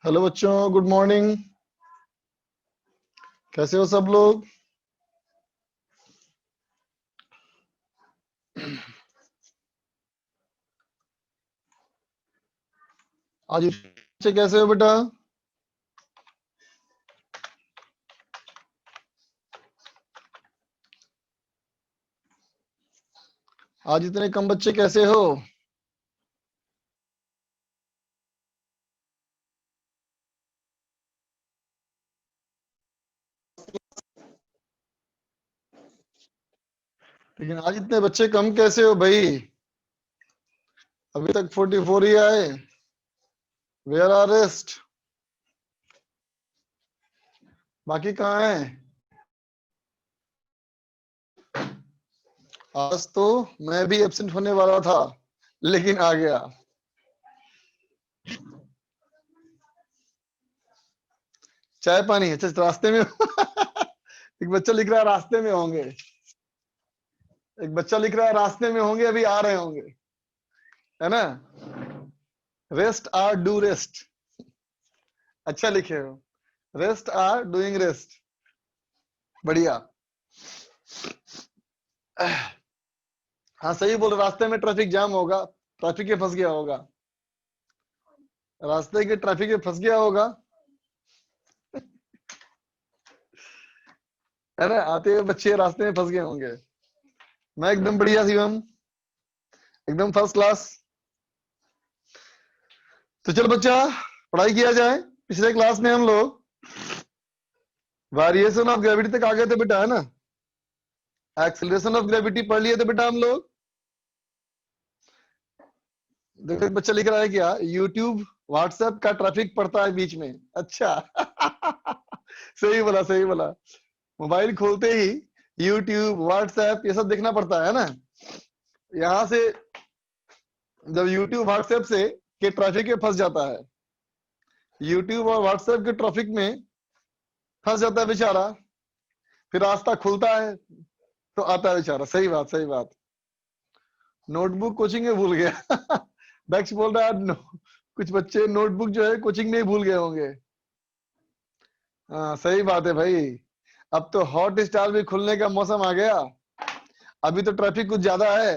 Hello बच्चों, good morning. कैसे हो सब लोग? आज बच्चे कैसे हो बेटा? आज इतने कम बच्चे कैसे हो? लेकिन आज इतने बच्चे कम कैसे हो भाई? अभी तक 44 ही आए। Where are rest? बाकी कहाँ हैं? आज तो मैं भी एब्सेंट होने वाला था, लेकिन आ गया। चाय पानी? अच्छा, रास्ते में एक बच्चा लिख रहा है रास्ते में होंगे। एक बच्चा लिख रहा है रास्ते में होंगे, अभी आ रहे होंगे, है ना? Rest are do rest. अच्छा लिखे हो, रेस्ट आर डूइंग रेस्ट। बढ़िया। हाँ सही बोल रहे, रास्ते में ट्रैफिक जाम होगा, ट्रैफिक में फंस गया होगा, रास्ते के ट्रैफिक में फंस गया होगा, है ना? आते हुए बच्चे रास्ते में फंस गए होंगे। मैं एकदम बढ़िया शिवम, एकदम फर्स्ट क्लास। तो चलो बच्चा, पढ़ाई किया जाए। पिछले क्लास में हम लोग वेरिएशन ऑफ ग्रेविटी तक आ गए थे बेटा, है ना? एक्सेलरेशन ऑफ ग्रेविटी पढ़ लिए थे बेटा हम लोग। देखो एक बच्चा लिख रहा है क्या, यूट्यूब व्हाट्सएप का ट्रैफिक पड़ता है बीच में। अच्छा सही बोला, सही बोला। मोबाइल खोलते ही यूट्यूब व्हाट्सएप ये सब देखना पड़ता है ना। यहाँ से जब यूट्यूब व्हाट्सएप से के ट्रैफिक में फंस जाता है, यूट्यूब और व्हाट्सएप के ट्रैफिक में फंस जाता है बेचारा, फिर रास्ता खुलता है तो आता है बेचारा। सही बात, सही बात। नोटबुक कोचिंग में भूल गया दक्ष बोल रहा है कुछ बच्चे नोटबुक जो है कोचिंग में ही भूल गए होंगे। हाँ सही बात है भाई। अब तो हॉट स्टार भी खुलने का मौसम आ गया। अभी तो ट्रैफिक कुछ ज्यादा है,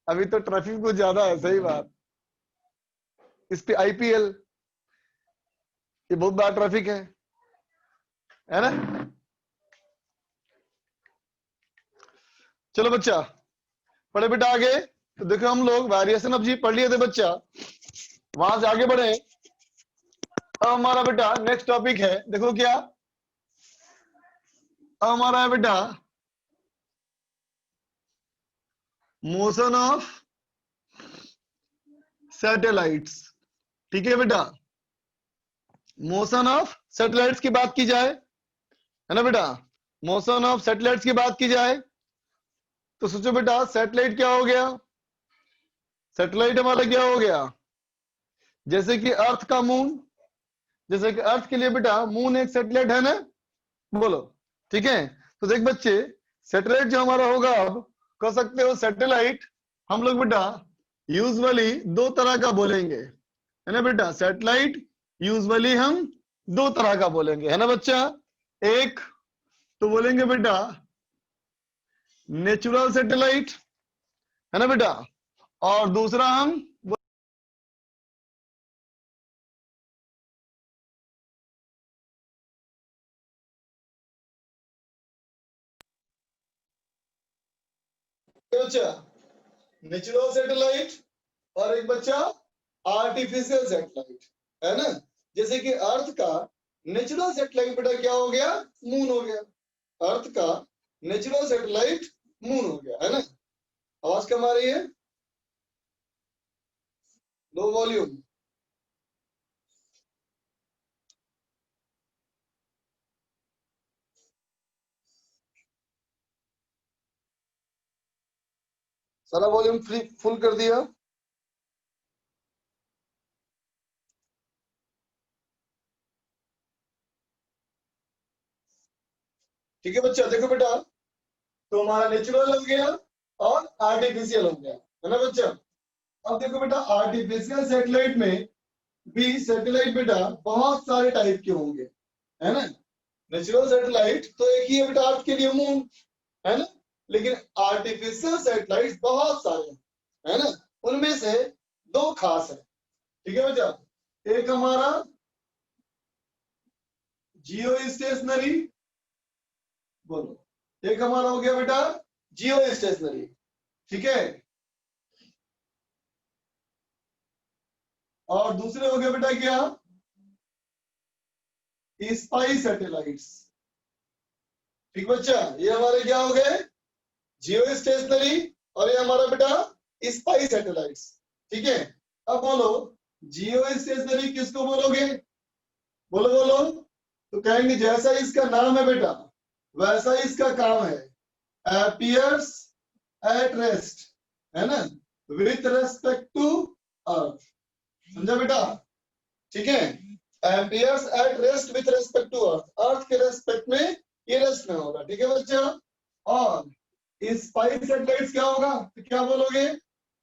अभी तो ट्रैफिक कुछ ज्यादा है। सही बात। इस पे आईपीएल, ये बहुत बड़ा ट्रैफिक है ना? चलो बच्चा, पढ़े बेटा आगे। तो देखो हम लोग वेरिएशन ऑफ जी पढ़ लिए थे बच्चा, वहां से आगे बढ़े। अब हमारा बेटा नेक्स्ट टॉपिक है, देखो क्या। अब हमारा है बेटा मोशन ऑफ सैटेलाइट्स। ठीक है बेटा, मोशन ऑफ सैटेलाइट्स की बात की जाए, है ना बेटा? मोशन ऑफ सैटेलाइट्स की बात की जाए तो सोचो बेटा, सैटेलाइट क्या हो गया? सैटेलाइट हमारा क्या हो गया? जैसे कि अर्थ का मून, जैसे कि अर्थ के लिए बेटा मून एक सैटेलाइट है ना, बोलो। ठीक है, तो देख बच्चे, सैटेलाइट जो हमारा होगा, अब कह सकते हो सैटेलाइट हम लोग बेटा यूजुअली दो तरह का बोलेंगे, है ना बेटा? सैटेलाइट यूजुअली हम दो तरह का बोलेंगे, है ना बच्चा? एक तो बोलेंगे बेटा नेचुरल सैटेलाइट, है ना बेटा? और दूसरा हम बच्चा? नेचुरल सैटेलाइट और एक बच्चा आर्टिफिशियल सैटेलाइट, है ना? जैसे कि अर्थ का नेचुरल सैटेलाइट बेटा क्या हो गया? मून हो गया। अर्थ का नेचुरल सैटेलाइट मून हो गया, है ना? आवाज कम आ रही है? Low volume. सारा वॉल्यूम फ्री फुल कर दिया? ठीक है बच्चा, देखो बेटा, तो हमारा नेचुरल हो गया और आर्टिफिशियल हो गया, है ना बच्चा? अब देखो बेटा, आर्टिफिशियल सैटेलाइट में भी सैटेलाइट बेटा बहुत सारे टाइप के होंगे, है ना? नेचुरल सैटेलाइट तो एक ही है बेटा अर्थ के लिए, मून, है ना? लेकिन आर्टिफिशियल सैटेलाइट बहुत सारे हैं, है ना? उनमें से दो खास है, ठीक है बच्चा? एक हमारा जियो स्टेशनरी, बोलो, एक हमारा हो गया बेटा जियो स्टेशनरी, ठीक है? और दूसरे हो गए बेटा क्या? स्पाई सैटेलाइट्स, ठीक बच्चा? ये हमारे क्या हो गए? जियो स्टेशनरी, और ये हमारा बेटा स्पाई सैटेलाइट्स, ठीक है? अब बोलो, जियो स्टेशनरी किसको बोलोगे? बोलो बोलो। तो कहेंगे जैसा इसका नाम है बेटा वैसा इसका काम है, अपीयर्स एट रेस्ट, है ना, विथ रेस्पेक्ट टू अर्थ, समझा बेटा? ठीक है? Appears at rest with respect to earth, earth के रेस्पेक्ट में ये रेस्ट में होगा, ठीक है बच्चा? और स्पाइन सैटेलाइट्स क्या होगा? तो क्या बोलोगे?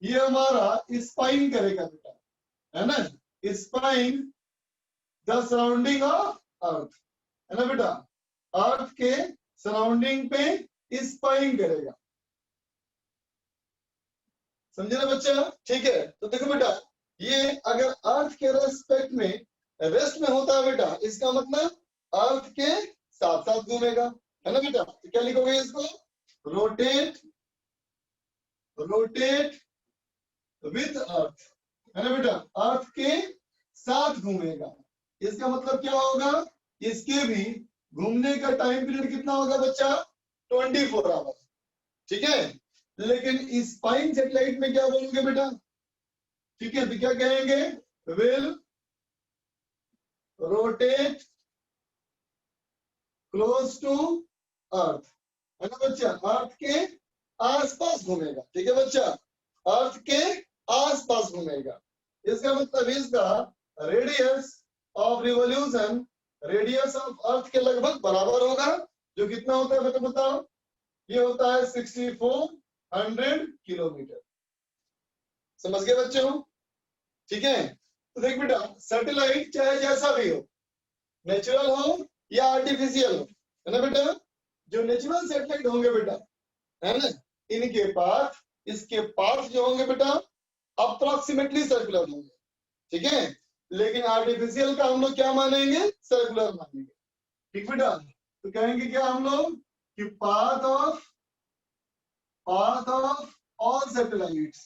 ये हमारा स्पाइन करेगा बेटा, है ना? Spine the surrounding of earth, है ना बेटा? अर्थ के सराउंडिंग पे स्पाइन करेगा, समझे ना बच्चा? ठीक है, तो देखो बेटा, ये अगर अर्थ के रेस्पेक्ट में रेस्ट में होता है बेटा, इसका मतलब अर्थ के साथ साथ घूमेगा, है ना बेटा? तो क्या लिखोगे इसको? रोटेट, रोटेट विथ अर्थ, है ना बेटा? अर्थ के साथ घूमेगा। इसका मतलब क्या होगा? इसके भी घूमने का टाइम पीरियड कितना होगा बच्चा? 24 आवर, ठीक है? लेकिन स्पाइन सैटेलाइट में क्या बोलोगे बेटा? ठीक है, तो क्या कहेंगे? Will rotate close to Earth, है ना बच्चा? अर्थ के आसपास घूमेगा, ठीक है बच्चा? अर्थ के आसपास घूमेगा। इसका मतलब इसका radius of revolution radius of earth के लगभग बराबर होगा, जो कितना होता है बेटा बताओ? ये होता है 6400 किलोमीटर, समझ गए बच्चों? ठीक है, तो देख बेटा, सैटेलाइट चाहे जैसा भी हो, नेचुरल हो या आर्टिफिशियल हो, है ना बेटा? जो नेचुरल सैटेलाइट होंगे बेटा, है ना, इनके पास, इसके पास जो होंगे बेटा अप्रोक्सीमेटली सर्कुलर होंगे, ठीक है? लेकिन आर्टिफिशियल का हम लोग क्या मानेंगे? सर्कुलर मानेंगे, ठीक बेटा? तो कहेंगे क्या हम लोग कि path of all satellites,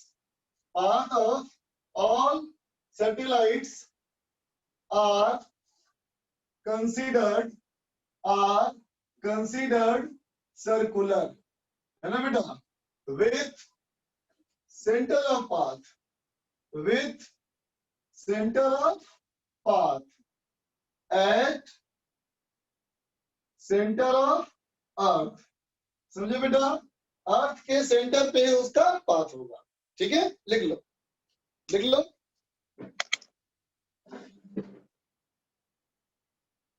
path of all satellites are considered circular, है ना बेटा? with center of path, with center of path at center of earth, समझे बेटा? अर्थ के सेंटर पे उसका पाथ होगा, ठीक है? लिख लो, लिख लो।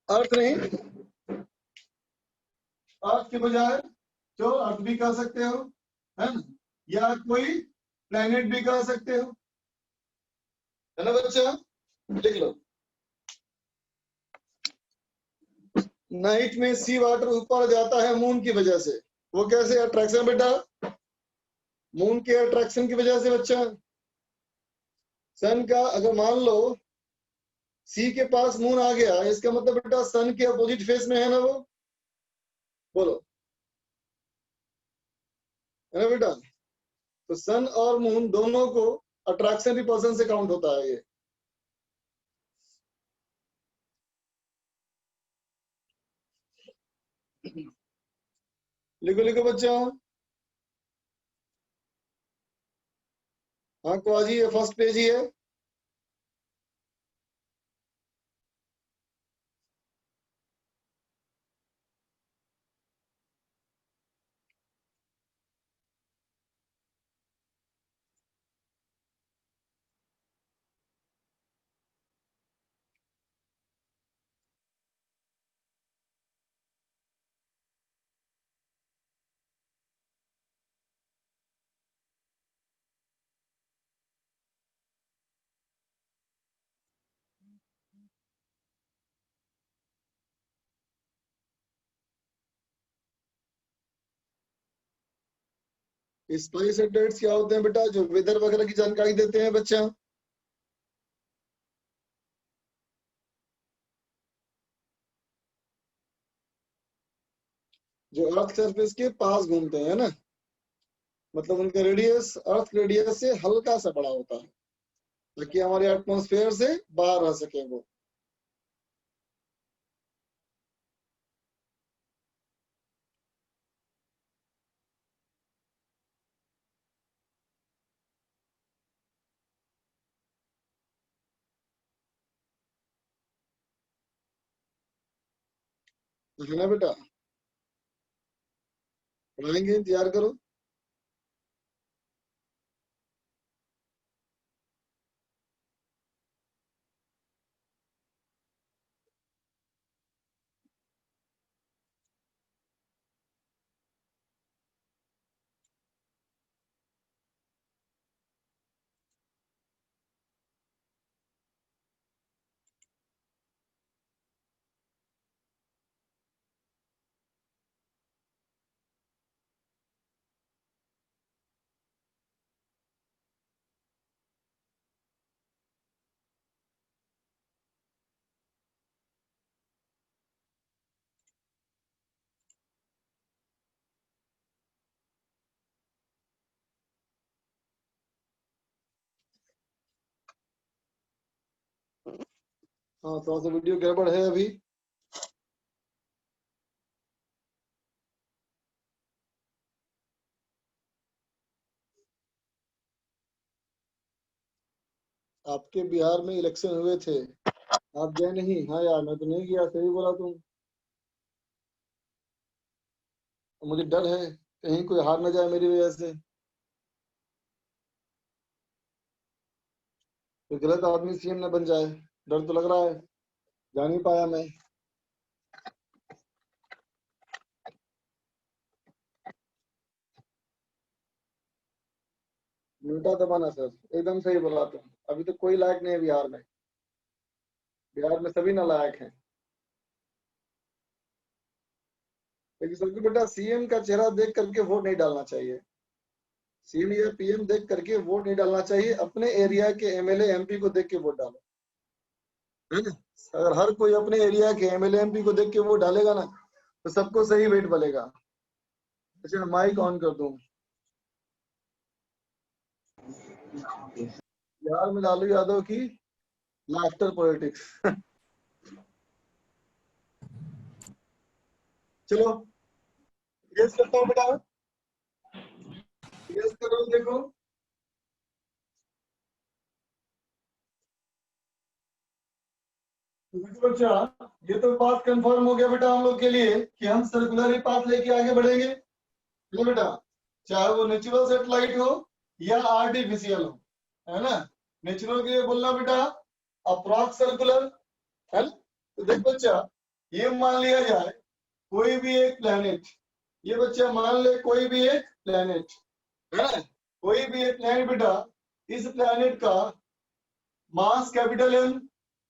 अर्थ नहीं, अर्थ के बजाय जो अर्थ भी कह सकते हो, है ना, या कोई प्लेनेट भी कह सकते हो, है ना बच्चा? लिख लो। नाइट में सी वाटर ऊपर जाता है मून की वजह से, वो कैसे? अट्रैक्शन बेटा, मून के अट्रैक्शन की वजह से बच्चा। सन का अगर मान लो सी के पास मून आ गया, इसका मतलब बेटा सन के अपोजिट फेस में है ना वो, बोलो, है ना बेटा? तो सन और मून दोनों को अट्रैक्शन रिपल्सन से काउंट होता है ये। लिखो लिखो बच्चों। हाँ क्वाजी, ये फर्स्ट पेज ही है। स्पाइस अपडेट्स क्या होते हैं बेटा? जो वेदर वगैरह की जानकारी देते हैं बच्चा। जो अर्थ सरफेस के पास घूमते हैं ना, मतलब उनका रेडियस अर्थ रेडियस से हल्का सा बड़ा होता है, ताकि हमारे एटमॉस्फेयर से बाहर रह सके वो। है ना बेटा? पढ़ाएंगे, इंतजार करो। हाँ, थोड़ा सा वीडियो गड़बड़ है अभी। आपके बिहार में इलेक्शन हुए थे, आप गए नहीं? हाँ यार, मैं तो नहीं गया, सही बोला तुम। मुझे डर है कहीं कोई हार ना जाए मेरी वजह से, कोई गलत आदमी सीएम ना बन जाए। डर तो लग रहा है, जा नहीं पाया मैं। नोटा दबाना सर, एकदम सही बोला तुम। अभी तो कोई लायक नहीं है बिहार में। बिहार में सभी नालायक हैं। लेकिन सबको बेटा सीएम का चेहरा देख करके वोट नहीं डालना चाहिए। सीएम या पीएम देख करके वोट नहीं डालना चाहिए, अपने एरिया के एमएलए एमपी को देख के वोट डालो, है ना? अगर हर कोई अपने एरिया के एमएलए एमपी को देख के वोट डालेगा ना, तो सबको सही वेट बनेगा। अच्छा, माइक ऑन कर दूं? बिहार में लालू यादव की लाफ्टर पॉलिटिक्स। चलो, गेस करता हूँ बेटा, गेस करो, देखो। अच्छा, ये तो बात कंफर्म हो गया बेटा हम लोग के लिए कि हम सर्कुलर ही पाथ लेके आगे बढ़ेंगे। है बेटा? चाहे वो नेचुरल सेटेलाइट हो या आर्टिफिशियल हो, है ना? नेचुरल के लिए बोलना बेटा अप्रॉक्स सर्कुलर, है ना? तो देख बच्चा, ये मान लिया जाए कोई भी एक प्लेनेट, ये बच्चा मान ले कोई भी एक प्लेनेट, है ना? कोई भी एक प्लेनेट बेटा, इस प्लेनेट का मास कैपिटल एम,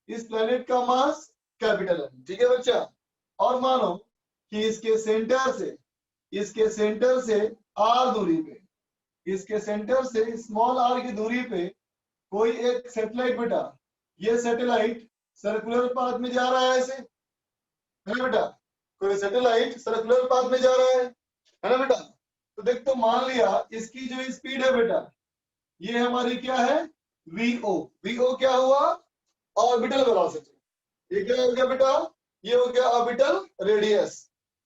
इस प्लेनेट का मास कैपिटल एम, ठीक है बच्चा? और मानो कि इसके सेंटर से आर दूरी पे, इसके सेंटर से स्मॉल आर की दूरी पे कोई एक सैटेलाइट बेटा, ये सैटेलाइट सर्कुलर पाथ में जा रहा है ऐसे, है ना बेटा? कोई सैटेलाइट सर्कुलर पाथ में जा रहा है ना बेटा? तो देख, तो मान लिया इसकी जो स्पीड है बेटा, ये हमारी क्या है, वीओ। वीओ क्या हुआ, ऑर्बिटल वेलोसिटी। ये क्या हो गया बेटा, ये हो गया ऑर्बिटल रेडियस।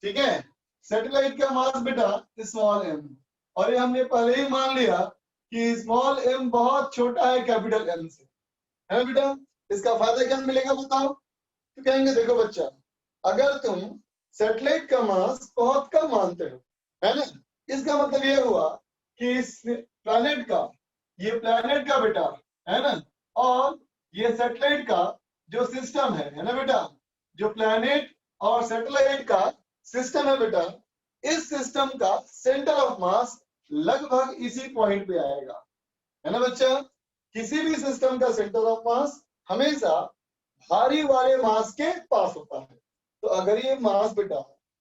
ठीक है, सैटेलाइट का मास बेटा स्मॉल एम, और ये हमने पहले ही मान लिया कि स्मॉल एम बहुत छोटा है कैपिटल एम से, है ना बेटा। इसका फायदा क्या मिलेगा बताओ। तो कहेंगे देखो बच्चा, अगर तुम सैटेलाइट का मास बहुत कम मानते हो, है ना, इसका मतलब ये हुआ कि इस प्लैनेट का, ये प्लैनेट का बेटा, है ना, और ये सैटेलाइट का जो सिस्टम है ना बेटा, जो प्लैनेट और सैटेलाइट का सिस्टम है बेटा, इस सिस्टम का सेंटर ऑफ मास लगभग इसी पॉइंट पे आएगा, है ना बच्चा। किसी भी सिस्टम का सेंटर ऑफ मास हमेशा भारी वाले मास के पास होता है। तो अगर ये मास बेटा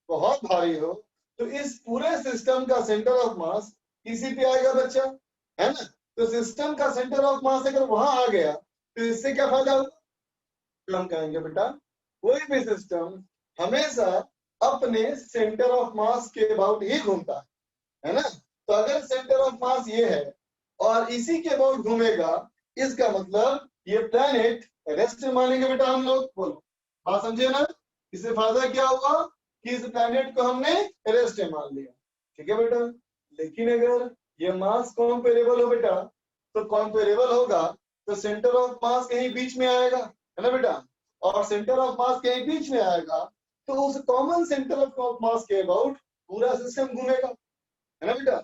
बहुत भारी हो, तो इस पूरे सिस्टम का सेंटर ऑफ मास इसी पे आएगा बच्चा, है ना। तो सिस्टम का सेंटर ऑफ मास अगर वहां आ गया, तो इससे क्या फायदा होगा, तो हम कहेंगे बेटा कोई भी सिस्टम हमेशा अपने सेंटर ऑफ मास के अबाउट ही घूमता है ना। तो अगर सेंटर ऑफ मास ये है और इसी के अबाउट घूमेगा, इसका मतलब ये प्लैनेट रेस्ट मानेंगे बेटा हम लोग। बोलो, बात समझे ना। इससे फायदा क्या हुआ कि इस प्लैनेट को हमने रेस्ट मान लिया, ठीक है बेटा। लेकिन अगर ये मास कॉम्पेरेबल हो बेटा, तो कॉम्पेरेबल होगा तो सेंटर ऑफ मास कहीं बीच में आएगा, है ना बेटा। और सेंटर ऑफ मास कहीं बीच में आएगा, तो उस कॉमन सेंटर ऑफ मास के अबाउट पूरा सिस्टम घूमेगा, है ना बेटा।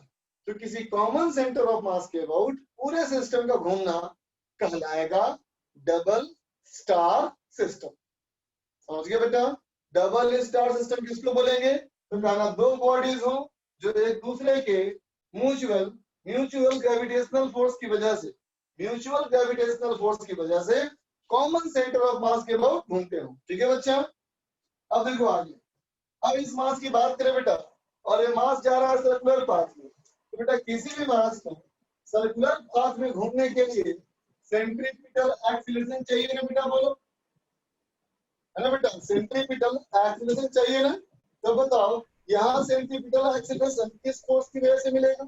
तो किसी कॉमन सेंटर ऑफ मास के अबाउट पूरे सिस्टम का घूमना कहलाएगा डबल स्टार सिस्टम। समझ गए बेटा। डबल स्टार सिस्टम किसको बोलेंगे, तो कहना दो बॉडीज हो जो एक दूसरे के म्यूचुअल म्यूचुअल ग्रेविटेशनल फोर्स की वजह से, म्यूचुअल ग्रेविटेशनल फोर्स की वजह से कॉमन सेंटर ऑफ मास के अबाउट घूमते हो। ठीक है बच्चा। अब देखो आगे, अब इस मास की बात करें बेटा, और ये मास जा रहा है सर्कुलर पाथ में। तो बेटा किसी भी मास को सर्कुलर पाथ में घूमने के लिए सेंट्रीपिटल एक्सीलरेशन चाहिए ना बेटा, बोलो, है ना बेटा। सेंट्रीपिटल एक्सीलरेशन चाहिए ना। तो बताओ यहाँ सेंट्रीपिटल एक्सीलरेशन किस फोर्स की वजह से मिलेगा,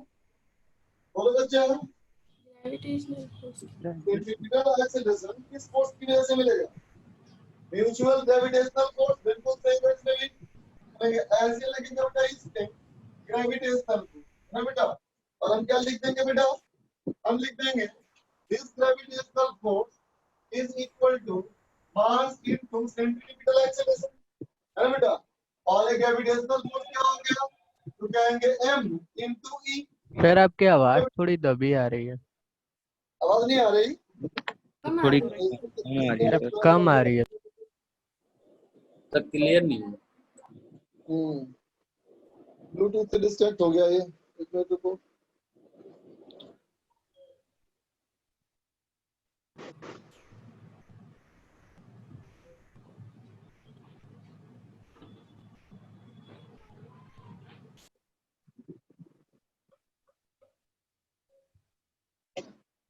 बोलो बच्चा। Gravitational force. सेंट्रीपिटल एक्सीलरेशन किस फोर्स की वजह से मिलेगा, म्यूचुअल ग्रेविटेशनल फोर्स। बिल्कुल सही बच्चे, ऐसे लगेगा बेटा इससे ग्रेविटेशनल फोर्स, है ना बेटा। और हम क्या लिख देंगे बेटा, हम लिख देंगे this gravitational force is equal to mass into centripetal acceleration, है ना बेटा। और ये ग्रेविटेशनल फोर्स क्या हो गया, तो कहेंगे m इनटू e। सर आपकी आवाज थोड़ी दबी आ रही है। आवाज नहीं आ रही, थोड़ी कम आ रही है सर, क्लियर नहीं है। ब्लूटूथ से डिस्कनेक्ट हो गया ये, एक मिनट रुको।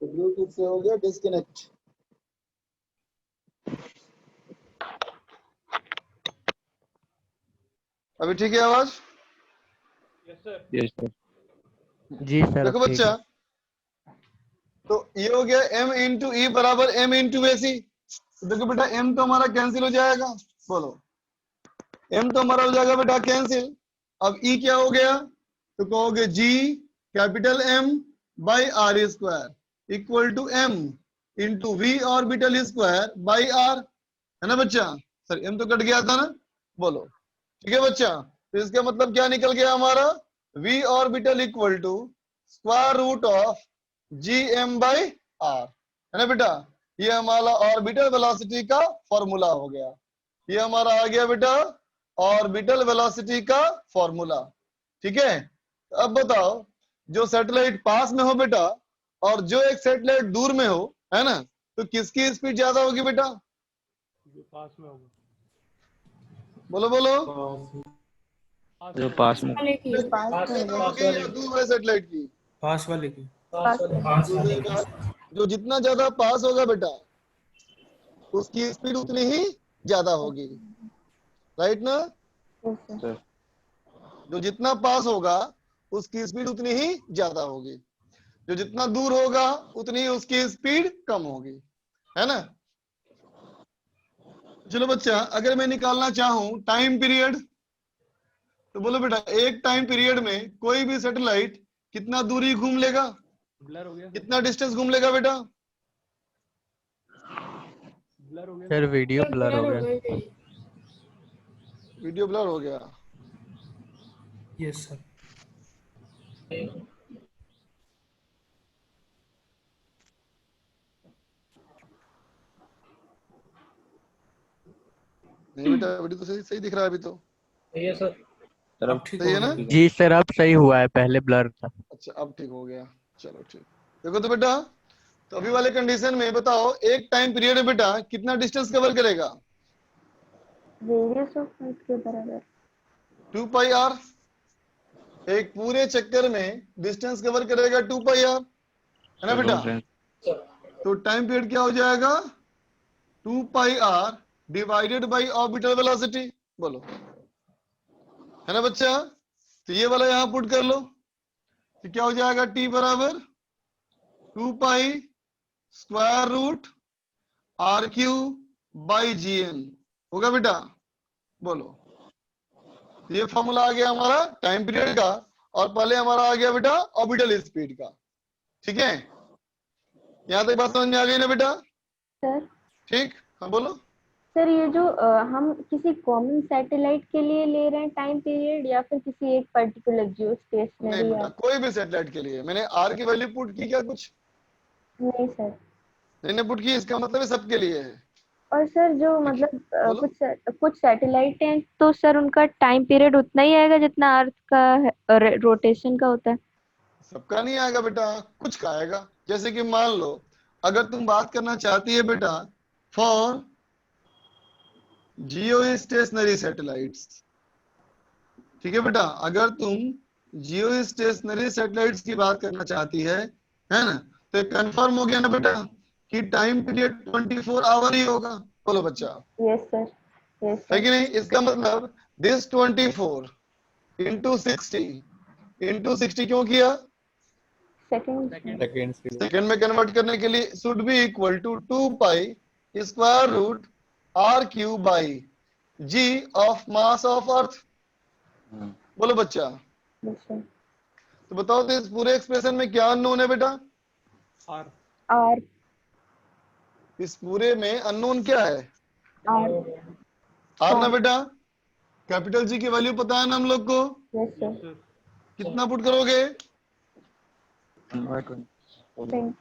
ब्लूटूथ से हो गया डिस्कनेक्ट। अभी ठीक है आवाज? Yes sir. जी सर। देखो बच्चा, तो ये हो गया m इंटू ई बराबर m इंटू ए सी। देखो बेटा m तो हमारा कैंसिल हो जाएगा, बोलो, m तो हमारा हो जाएगा बेटा कैंसिल। अब e क्या हो गया, तो कहोगे g capital M by r square equal to m into v orbital square by r, है ना बच्चा। सर m तो कट गया था ना, बोलो, ठीक है बच्चा। तो इसका मतलब क्या निकल गया हमारा, v orbital equal to square root of G M by R, है ना बेटा। ये हमारा ऑर्बिटल वेलोसिटी का फॉर्मूला हो गया। ये हमारा आ गया बेटा ऑर्बिटल वेलोसिटी का फॉर्मूला, ठीक है। तो अब बताओ, जो सैटेलाइट पास में हो बेटा और जो एक सैटेलाइट दूर में हो, है ना, तो किसकी स्पीड ज्यादा होगी बेटा, जो पास में होगा, बोलो बोलो, जो पास में वाले की होगी या दूर वाले सैटेलाइट की, पास वाले की। जो जितना ज्यादा पास होगा बेटा उसकी स्पीड उतनी ही ज्यादा होगी, राइट ना। सर। जो जितना पास होगा उसकी स्पीड उतनी ही ज्यादा होगी। जो जितना दूर होगा उतनी ही उसकी स्पीड कम होगी, है ना। चलो बच्चा, अगर मैं निकालना चाहूं टाइम पीरियड, तो बोलो बेटा एक टाइम पीरियड में कोई भी सैटेलाइट कितना दूरी घूम लेगा, ब्लर हो गया कितना डिस्टेंस घूम लेगा बेटा? ब्लर हो गया सर वीडियो ब्लर हो गया। गई। वीडियो ब्लर हो गया। Yes sir. नहीं बेटा, वीडियो तो सही सही दिख रहा है अभी तो। ये सर तरफ अब ठीक सही हो है ना? गया। जी सर अब सही हुआ है, पहले ब्लर था। अच्छा अब ठीक हो गया, चलो ठीक। देखो तो बेटा, तो अभी वाले कंडीशन में बताओ एक टाइम पीरियड में बेटा कितना डिस्टेंस कवर करेगा? रेडियस ऑफ अर्थ के बराबर 2 पाई आर। एक पूरे चक्कर में डिस्टेंस कवर करेगा 2 पाई आर, है ना बेटा। तो टाइम पीरियड क्या हो जाएगा? 2 pi R divided by orbital velocity. बोलो, है ना बच्चा। तो ये वाला यहां पुट कर लो, तो क्या हो जाएगा? टी बराबर 2 pi square root R cube by G N होगा बेटा। बोलो, ये फॉर्मूला आ गया हमारा टाइम पीरियड का, और पहले हमारा आ गया बेटा ऑर्बिटल स्पीड का। ठीक है, यहां तक बात समझ में आ गई ना बेटा? सर। ठीक, हाँ बोलो। सर ये जो हम किसी कॉमन सैटेलाइट के लिए ले रहे हैं टाइम पीरियड, या फिर किसी एक पर्टिकुलर जियो नहीं स्टेशनरी? बेटा, कोई भी सैटेलाइट के लिए। मैंने आर की वैल्यू पुट की क्या? कुछ नहीं सर। नहीं पुट की, इसका मतलब है सबके लिए है। और सर जो देखिए, मतलब बोलो। कुछ सैटेलाइट हैं, तो सर उनका टाइम पीरियड उतना ही आएगा जितना अर्थ का रोटेशन का होता है? सबका नहीं आएगा बेटा, कुछ का आएगा। जैसे कि मान लो, अगर तुम बात करना चाहती है बेटा फॉर जियो स्टेशनरी सैटेलाइट्स, ठीक है बेटा, अगर तुम जियो स्टेशनरी सैटेलाइट्स की बात करना चाहती है ना, तो कंफर्म हो गया ना बेटा कि टाइम पीरियड 24 आवर ही होगा। बोलो बच्चा, यस सर। यस है कि सर। नहीं? इसका मतलब दिस 24 इंटू 60 क्यों किया? सेकंड। सेकंड में कन्वर्ट करने के लिए should be equal to 2 pi square root R cube by G of mass of earth. बोलो बच्चा, यस सर। तो बताओ तो इस पूरे एक्सप्रेशन में क्या अननोन है बेटा? R R. इस पूरे में अननोन क्या है? आर। आर ना बेटा। कैपिटल जी की वैल्यू पता है ना हम लोग को? Yes sir. कितना पुट करोगे? 20।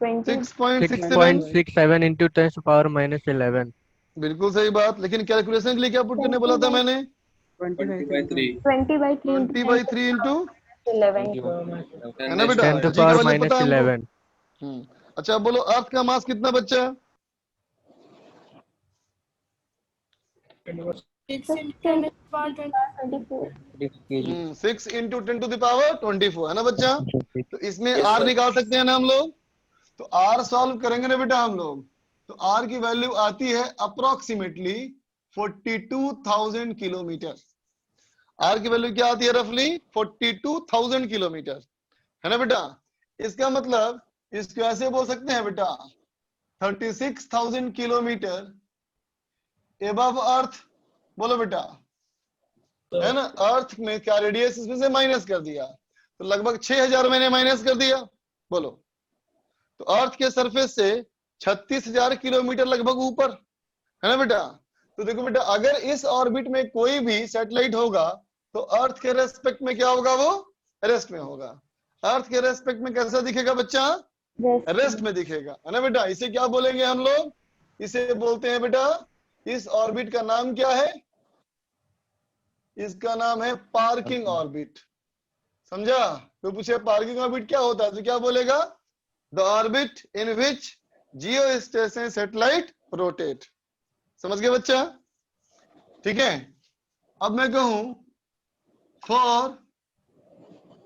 6.67। 6.67 इंटू 10⁻⁻11। बिल्कुल सही बात, लेकिन कैलकुलेशन के लिए क्या पुट करने बोला था मैंने? 20/3 20/3 इंटू, 11। है ना बेटा। टेन टू जी की पावर वैल्यू माइनस पता है हमको। 11। अच्छा अब बोलो, अर्थ का मास कितना बच्चा? 6 into 10 to the power 20. 24। 6 into 10 to the power 24, है ना बच्चा। तो इसमें आर निकाल सकते हैं ना हम लोग। तो आर सॉल्व करेंगे ना बेटा हम लोग, तो आर की वैल्यू आती है अप्रोक्सीमेटली 42,000 किलोमीटर। आर की वैल्यू क्या आती है? रफली 42,000 किलोमीटर, है ना बेटा। इसका मतलब इसको ऐसे बोल सकते हैं बेटा, 36,000 किलोमीटर एबव अर्थ। बोलो बेटा, है ना। अर्थ में क्या रेडियस इसमें से माइनस कर दिया, तो लगभग 6,000 मैंने माइनस कर दिया। बोलो, तो अर्थ के सरफेस से 36,000 किलोमीटर लगभग ऊपर, है ना बेटा। तो देखो बेटा, अगर इस ऑर्बिट में कोई भी सैटेलाइट होगा तो अर्थ के रेस्पेक्ट में क्या होगा? वो रेस्ट में होगा। अर्थ के रेस्पेक्ट में कैसा दिखेगा बच्चा? रेस्ट में दिखेगा, है ना बेटा। इसे क्या बोलेंगे हम लोग? इसे बोलते हैं बेटा, इस ऑर्बिट का नाम क्या है? इसका नाम है पार्किंग ऑर्बिट। समझा? तो पूछे पार्किंग ऑर्बिट क्या होता है, तो क्या बोलेगा? The orbit in which Jio station satellite rotate. समझ गए बच्चा? ठीक है। अब मैं कहूं फॉर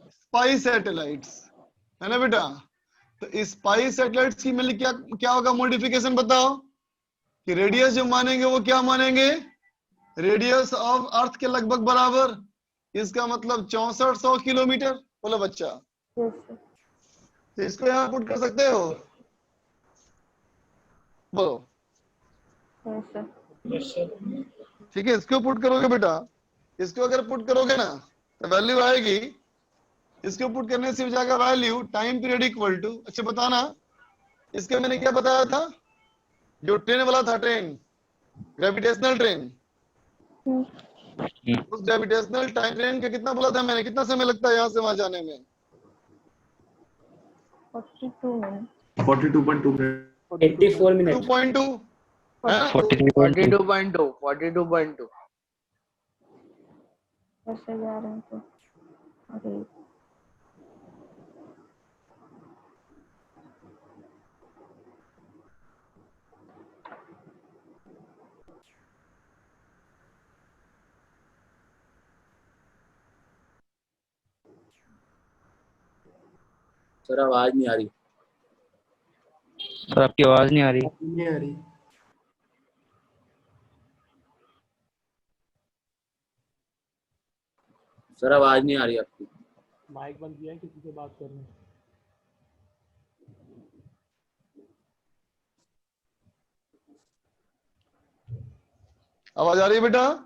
स्पाई सैटेलाइट्स, है ना बेटा। तो स्पाई सैटेलाइट्स की मतलब क्या क्या होगा मॉडिफिकेशन? बताओ कि रेडियस जो मानेंगे वो क्या मानेंगे? रेडियस ऑफ अर्थ के लगभग बराबर, इसका मतलब 6400 किलोमीटर। बोलो बच्चा, यस सर। तो इसको यहाँ पुट कर सकते हो? बोलो। Yes sir. Yes sir. ठीक है, इसको पुट करोगे बेटा, इसको अगर पुट करोगे ना तो वैल्यू आएगी, इसको पुट करने से हो जाएगा value time period equal to, अच्छा बताना, इसके मैंने क्या बताया था, जो ट्रेन वाला था, ट्रेन ग्रेविटेशनल ट्रेन, उस ग्रेविटेशनल टाइम ट्रेन का कितना बोला था मैंने, कितना समय लगता है यहाँ से वहां जाने में? 42 मिनट। 42.2 मिनट। 84 मिनट। 2.2 42.2 ऐसे जा रहे हैं तो अरे सर आवाज नहीं आ रही। सर आपकी आवाज नहीं आ रही। नहीं आ रही। सर आवाज नहीं आ रही आपकी। माइक बंद किया है, किसी से बात कर रहे हैं। आवाज आ रही है बेटा?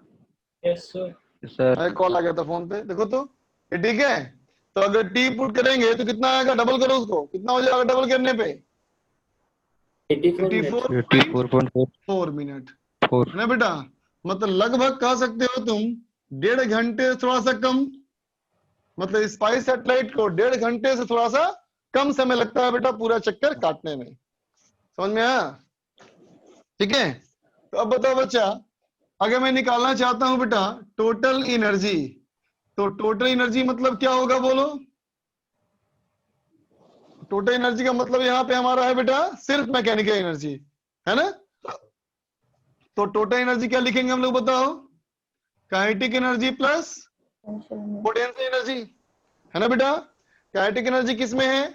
Yes sir. सर कॉल आ गया था फोन पे, देखो तो ये ठीक है। तो अगर टी पुट करेंगे तो कितना आएगा, डबल करो उसको, कितना हो जाएगा डबल करने पे? 84 मिनट। 84.4 मिनट है ना बेटा, मतलब लगभग कह सकते हो तुम 1.5 घंटे से थोड़ा सा कम, मतलब स्पाइस सैटेलाइट को 1.5 घंटे से थोड़ा सा कम समय लगता है बेटा पूरा चक्कर काटने में। समझ में आया? ठीक है, तो अब बताओ बच्चा, अगर मैं निकालना चाहता हूं बेटा टोटल एनर्जी, तो टोटल एनर्जी मतलब क्या होगा बोलो? टोटल एनर्जी का मतलब यहाँ पे हमारा है बेटा सिर्फ मैकेनिकल एनर्जी, है ना। तो टोटल एनर्जी क्या लिखेंगे हम लोग बताओ? Kinetic energy plus potential energy, है ना बेटा। काइनेटिक एनर्जी किस में है?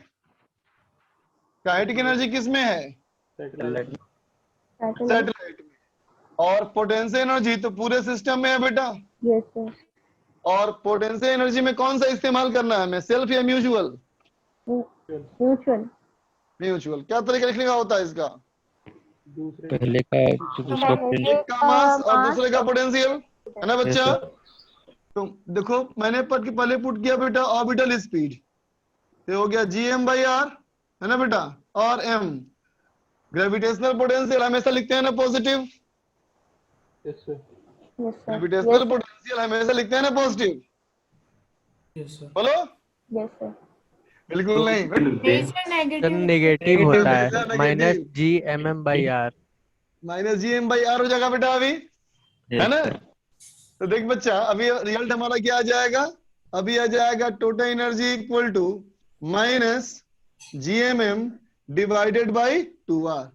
काइनेटिक एनर्जी किस में है? सैटेलाइट। सैटेलाइट में। और पोटेंशियल एनर्जी तो पूरे सिस्टम में है बेटा। Yes sir. और पोटेंशियल एनर्जी में कौन सा इस्तेमाल करना है हमें, सेल्फ या म्यूचुअल? म्यूचुअल। म्यूचुअल। क्या तरीका लिखने का होता है इसका? दूसरे पहले का तो दूसरा एक का मास और मास दूसरे का पोटेंशियल, है ना बच्चा। Yes, तो देखो मैंने पहले पुट किया बेटा ऑर्बिटल स्पीड, तो हो गया gm/r, है ना बेटा, और m ग्रेविटेशनल पोटेंशियल हमेशा लिखते हैं ना positive, yes sir. Yes sir. Gravitational potential हमेशा लिखते हैं ना पॉजिटिव। Yes sir. बोलो। Yes sir. बिल्कुल नहीं, हमेशा सर नेगेटिव नेगेटिव होता हमेशा है, negative। -gmm/r। -gm/r हो जाएगा बेटा अभी, है ना। तो देख बच्चा अभी रिजल्ट हमारा क्या आ जाएगा, अभी आ जाएगा total energy equal to -gmm divided by 2r।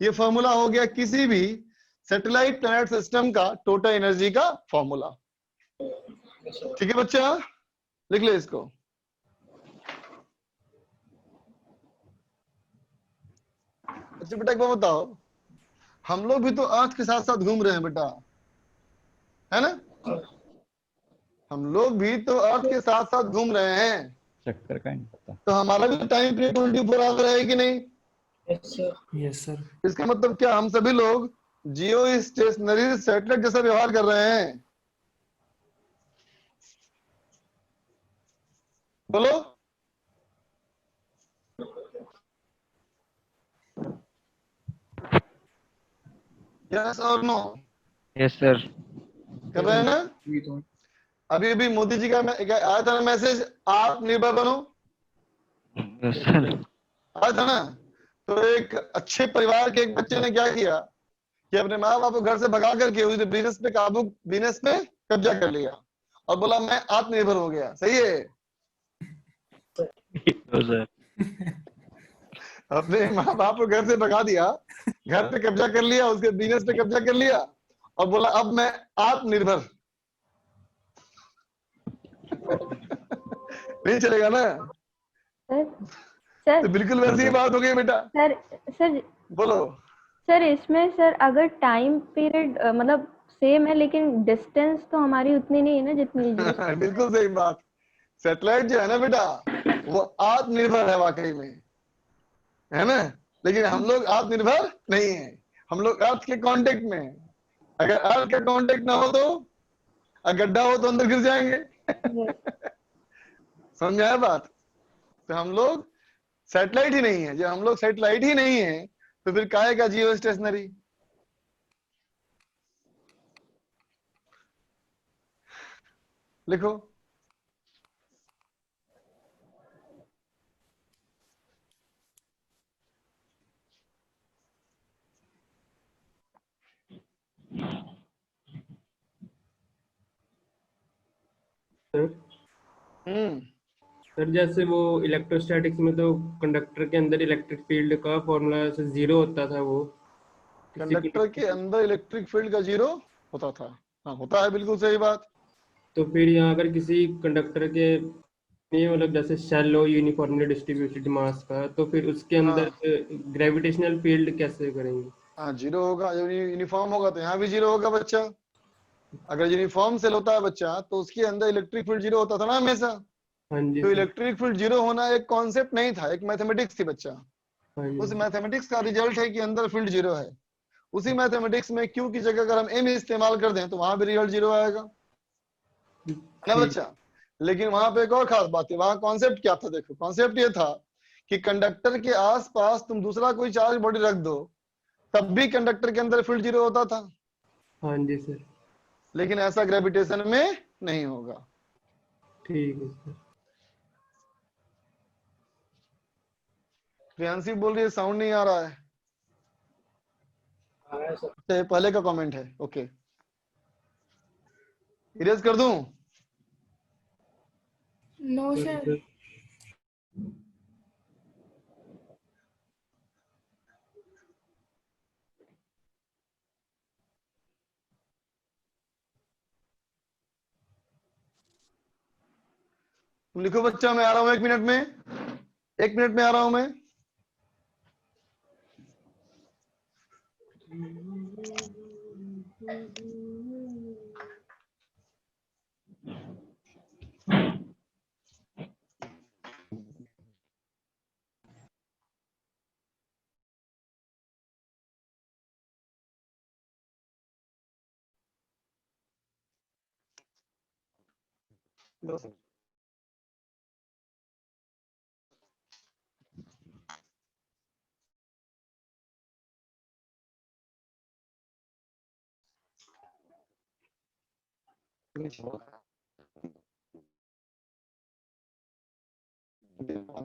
ये फॉर्मूला हो गया किसी भी सैटेलाइट प्लैनेट सिस्टम का टोटल एनर्जी का फॉर्मूला। ठीक है बच्चा, लिख ले इसको। अच्छा बेटा एक बात बताओ, हम लोग भी तो अर्थ के साथ साथ घूम रहे हैं बेटा, है ना। हम लोग भी तो अर्थ के साथ साथ घूम रहे हैं, चक्कर का नहीं पता। तो हमारा भी टाइम पीरियड 24 आवर है कि नहीं? Yes sir. Yes sir. इसका मतलब क्या, हम सभी लोग जियो स्टेशनरी सैटेलाइट जैसा व्यवहार कर रहे हैं? बोलो। यस और नो? Yes sir. कर रहे हैं ना। अभी अभी मोदी जी का आया था ना मैसेज, आत्मनिर्भर बनो, यस सर। आया था ना। तो एक अच्छे परिवार के एक बच्चे ने क्या किया कि अपने माँ बाप को घर से भगा करके उस बिजनेस पे कब्जा कर लिया और बोला मैं आत्मनिर्भर हो गया। सही है। सर अपने माँ बाप को घर से भगा दिया, घर पे कब्जा कर लिया, उसके बिजनेस पे कब्जा कर लिया और बोला अब मैं आत्मनिर्भर। नहीं चलेगा ना। सर सर तो बिल्कुल वैसी ही बात हो गई बेटा। सर सर बोलो। सर इसमें सर अगर टाइम पीरियड मतलब सेम है, लेकिन डिस्टेंस तो हमारी उतनी नहीं है ना जितनी बिल्कुल सही बात। सैटेलाइट जो है ना बेटा, वो आत्मनिर्भर है वाकई में, है ना, लेकिन हम लोग आत्मनिर्भर नहीं है, हम लोग अर्थ के कांटेक्ट में हैं। अगर अर्थ का कांटेक्ट ना हो तो गड्ढा हो तो अंदर गिर जाएंगे। समझाया बात? तो हम लोग सैटेलाइट ही नहीं है। जब हम लोग सैटेलाइट ही नहीं है तो फिर काहे का जियो स्टेशनरी। लिखो। सर सर जैसे वो इलेक्ट्रोस्टैटिक्स में तो कंडक्टर के अंदर इलेक्ट्रिक फील्ड का फॉर्मूला से 0 होता था, वो कंडक्टर के अंदर इलेक्ट्रिक फील्ड का 0 होता था। हाँ होता है, बिल्कुल सही बात। तो फिर यहाँ अगर किसी कंडक्टर के मतलब जैसे शेल हो यूनिफॉर्मली डिस्ट्रीब्यूटेड मास का, तो फिर उसके अंदर ग्रेविटेशनल फील्ड कैसे करेंगे? हाँ 0 होगा। जब यूनिफॉर्म होगा तो यहाँ भी 0 होगा बच्चा। अगर यूनिफॉर्म सेल होता है बच्चा तो उसके अंदर इलेक्ट्रिक फील्ड 0 होता था ना हमेशा। हाँ जी तो इलेक्ट्रिक फील्ड 0 होना एक कॉन्सेप्ट नहीं था, एक मैथमेटिक्स थी बच्चा। हाँ जी उस मैथमेटिक्स का रिजल्ट है कि अंदर फील्ड 0 है। उसी मैथमेटिक्स में क्यू की जगह अगर हम एम इस्तेमाल कर दें तो वहां भी रिजल्ट 0 आएगा ना बच्चा। लेकिन वहां पे एक और खास बात है, वहां कॉन्सेप्ट क्या था? देखो कॉन्सेप्ट ये था कि कंडक्टर के आसपास तुम दूसरा कोई चार्ज बॉडी रख दो तब भी कंडक्टर के अंदर फील्ड 0 होता था। हाँ जी सर, लेकिन ऐसा ग्रेविटेशन में नहीं होगा। ठीक है सर। प्रियांशी बोल रही है साउंड नहीं आ रहा है। हाँ सर। अच्छा, ये पहले का कमेंट है, ओके। इरेज कर दूं? No, sir. तुम लिखो बच्चा, मैं आ रहा हूं 1 मिनट में, 1 मिनट में आ रहा हूं मैं।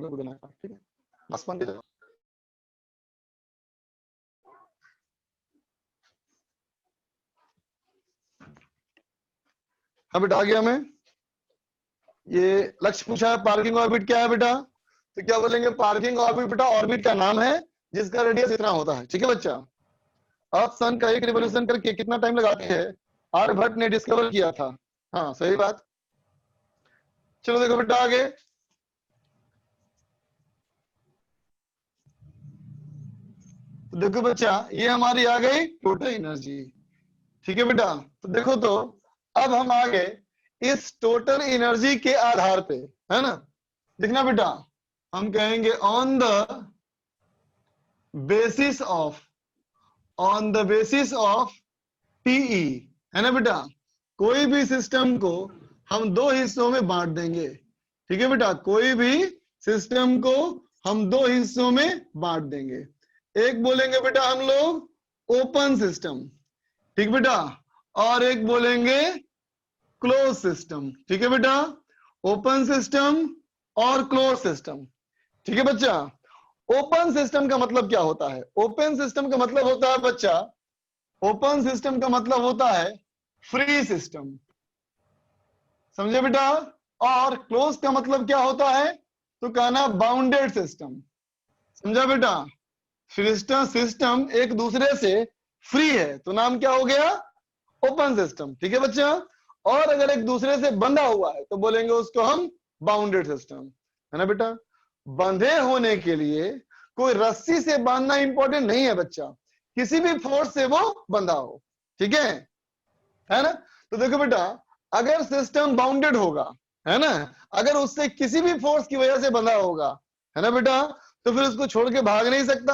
ठीक है, बस बंद कर दो। हाँ बेटा आ गया मैं। ये लक्ष्य पूछा है पार्किंग ऑर्बिट क्या है बेटा, तो क्या बोलेंगे? पार्किंग ऑर्बिट बेटा ऑर्बिट का नाम है जिसका रेडियस इतना होता है। ठीक है बच्चा। अब सन का एक रिवोल्यूशन करके कितना टाइम लगाते हैं आर्यभट्ट ने डिस्कवर किया था। हाँ सही बात। चलो देखो बेटा आगे। तो देखो बच्चा ये हमारी आ गई टोटल एनर्जी। ठीक है बेटा। तो देखो तो अब हम आगे इस टोटल एनर्जी के आधार पे, है ना, देखना बेटा, हम कहेंगे on the basis of TE, है ना बेटा। कोई भी सिस्टम को हम 2 हिस्सों में बांट देंगे। ठीक है बेटा, कोई भी सिस्टम को हम 2 हिस्सों में बांट देंगे। एक बोलेंगे बेटा हम लोग ओपन सिस्टम, ठीक बेटा, और एक बोलेंगे क्लोज सिस्टम। ठीक है बेटा, ओपन सिस्टम और क्लोज सिस्टम। ठीक है बच्चा। ओपन सिस्टम का मतलब क्या होता है? ओपन सिस्टम का मतलब होता है बच्चा, ओपन सिस्टम का मतलब होता है फ्री सिस्टम, समझे बेटा। और क्लोज का मतलब क्या होता है? तो कहना बाउंडेड सिस्टम, समझा बेटा। सिस्टम एक दूसरे से फ्री है तो नाम क्या हो गया? Open system. ठीक है बच्चा। और अगर एक दूसरे से बंधा हुआ है तो बोलेंगे उसको हम बाउंडेड सिस्टम, है ना बेटा। बंधे होने के लिए कोई रस्सी से बांधना इंपॉर्टेंट नहीं है बच्चा, किसी भी फोर्स से वो बंधा हो। ठीक है, है ना। तो देखो बेटा, अगर सिस्टम बाउंडेड होगा, है ना, अगर उससे किसी भी फोर्स की वजह से बंधा होगा, है ना बेटा, तो फिर उसको छोड़ के भाग नहीं सकता।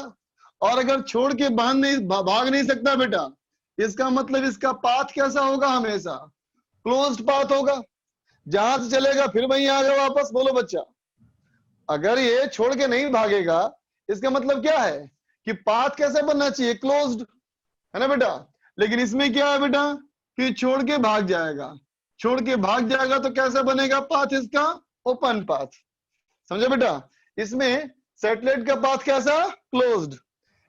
और अगर छोड़ के भाग नहीं सकता बेटा, इसका मतलब इसका पाथ कैसा होगा, हमेशा क्लोज्ड पाथ होगा। जहां से चलेगा फिर वहीं आएगा वापस। बोलो बच्चा, अगर ये छोड़ के नहीं भागेगा, इसका मतलब क्या है कि पाथ कैसे बनना चाहिए, क्लोज्ड, है ना बेटा। लेकिन इसमें क्या है बेटा कि छोड़ के भाग जाएगा। छोड़ के भाग जाएगा तो कैसा बनेगा पाथ इसका, ओपन पाथ। समझे बेटा। इसमें सैटेलाइट का पाथ कैसा, क्लोज्ड।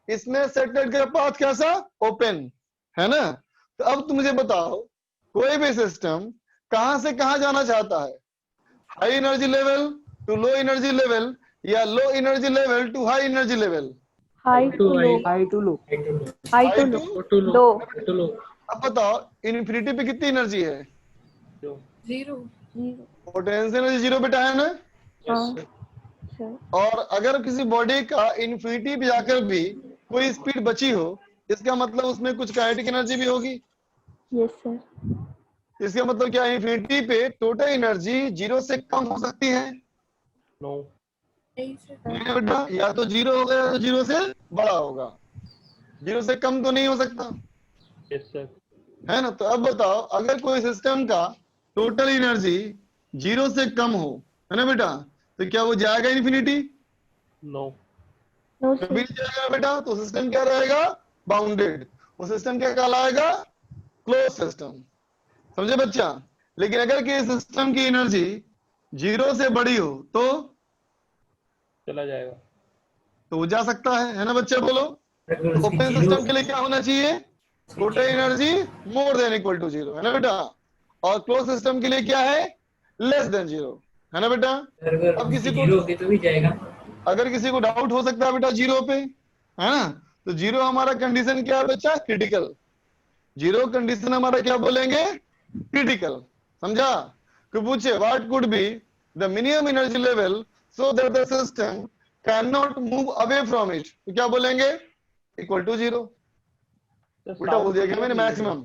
इसमें सैटेलाइट का पाथ कैसा, ओपन, है ना। तो अब तुम मुझे बताओ, कोई भी सिस्टम कहां से कहां जाना चाहता है, high energy level to low energy level, या low energy level to high energy level. High to low, high to low, high high to to low, low. अब बताओ इन्फिनिटी पे कितनी एनर्जी है, 0. पोटेंशियल एनर्जी 0 बेटा, है ना। हाँ सर। और अगर किसी बॉडी का इन्फिनिटी पे जाकर भी कोई स्पीड बची हो, इसका मतलब उसमें कुछ काइनेटिक एनर्जी भी होगी। Yes sir. इसका मतलब क्या, इन्फिनिटी पे टोटल एनर्जी 0 से कम हो सकती है, नो। नहीं sir. नहीं ना बेटा, या तो 0 होगा या तो 0 से बड़ा होगा, 0 से कम तो नहीं हो सकता, यस सर। है ना। तो अब बताओ, अगर कोई सिस्टम का टोटल एनर्जी 0 से कम हो, है ना बेटा, तो क्या वो जाएगा इन्फिनिटी, नो। नो कभी सर। नहीं जाएगा बेटा। तो सिस्टम क्या रहेगा, बाउंडेड। वो सिस्टम क्या कहलाएगा, क्लोज सिस्टम। समझे बच्चा। लेकिन अगर किसी सिस्टम की एनर्जी 0 से बड़ी हो तो चला जाएगा। तो वो जा सकता है ना बच्चा। बोलो, ओपन सिस्टम के लिए क्या होना चाहिए, total energy more than equal to 0, है ना बेटा। और क्लोज सिस्टम के लिए क्या है, लेस देन 0, है ना बेटा। अब किसी को तो भी जाएगा। अगर किसी को डाउट हो सकता है बेटा 0 पे, है ना, तो 0 हमारा कंडीशन क्या है बच्चा, क्रिटिकल। 0 कंडीशन हमारा क्या बोलेंगे, क्रिटिकल। समझा। कि पूछे what could be the minimum energy level so that the system can not move away from it, तो क्या बोलेंगे, इक्वल टू 0। उल्टा बोल दिया क्या मैंने, मैक्सिमम।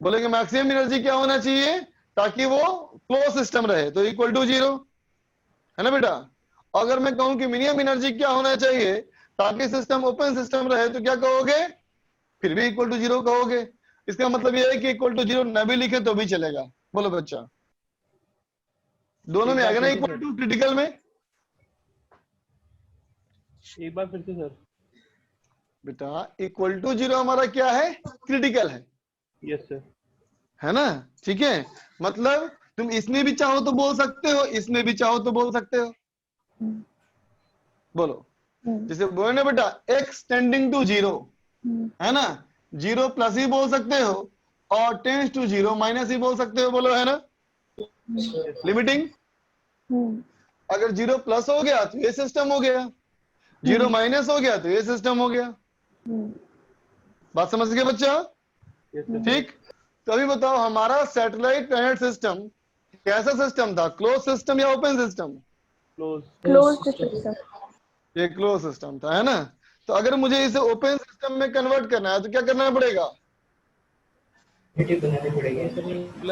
बोलेंगे मैक्सिमम एनर्जी क्या होना चाहिए ताकि वो क्लोज सिस्टम रहे, तो इक्वल टू 0, है ना बेटा। अगर मैं कहूं कि मिनिमम एनर्जी क्या होना चाहिए ताकि सिस्टम ओपन सिस्टम रहे, तो क्या कहोगे, फिर भी इक्वल टू 0 कहोगे। इसका मतलब यह है कि इक्वल टू 0 न भी लिखे तो भी चलेगा। बोलो बच्चा, दोनों में आएगा ना इक्वल टू, क्रिटिकल में। एक बार फिर से सर। बेटा इक्वल टू 0 हमारा क्या है, क्रिटिकल है, यस सर। है ना। ठीक है, मतलब तुम इसमें भी चाहो तो बोल सकते हो, इसमें भी चाहो तो बोल सकते हो। बोलो, जैसे बोले ना बेटा x टेंडिंग टू 0, है ना, 0 प्लस ही बोल सकते हो और टेंड्स टू 0 माइनस ही बोल सकते हो। बोलो, है ना, लिमिटिंग। अगर 0 प्लस हो गया तो ये सिस्टम हो गया, 0 माइनस हो गया तो ये सिस्टम हो गया। बात समझ गए बच्चा, ठीक। तो अभी बताओ, हमारा सैटेलाइट प्लैनेट सिस्टम कैसा सिस्टम था, क्लोज सिस्टम या ओपन सिस्टम, क्लोज सिस्टम। ये क्लोज सिस्टम था, है ना। तो अगर मुझे इसे ओपन सिस्टम में कन्वर्ट करना है तो क्या करना पड़ेगा,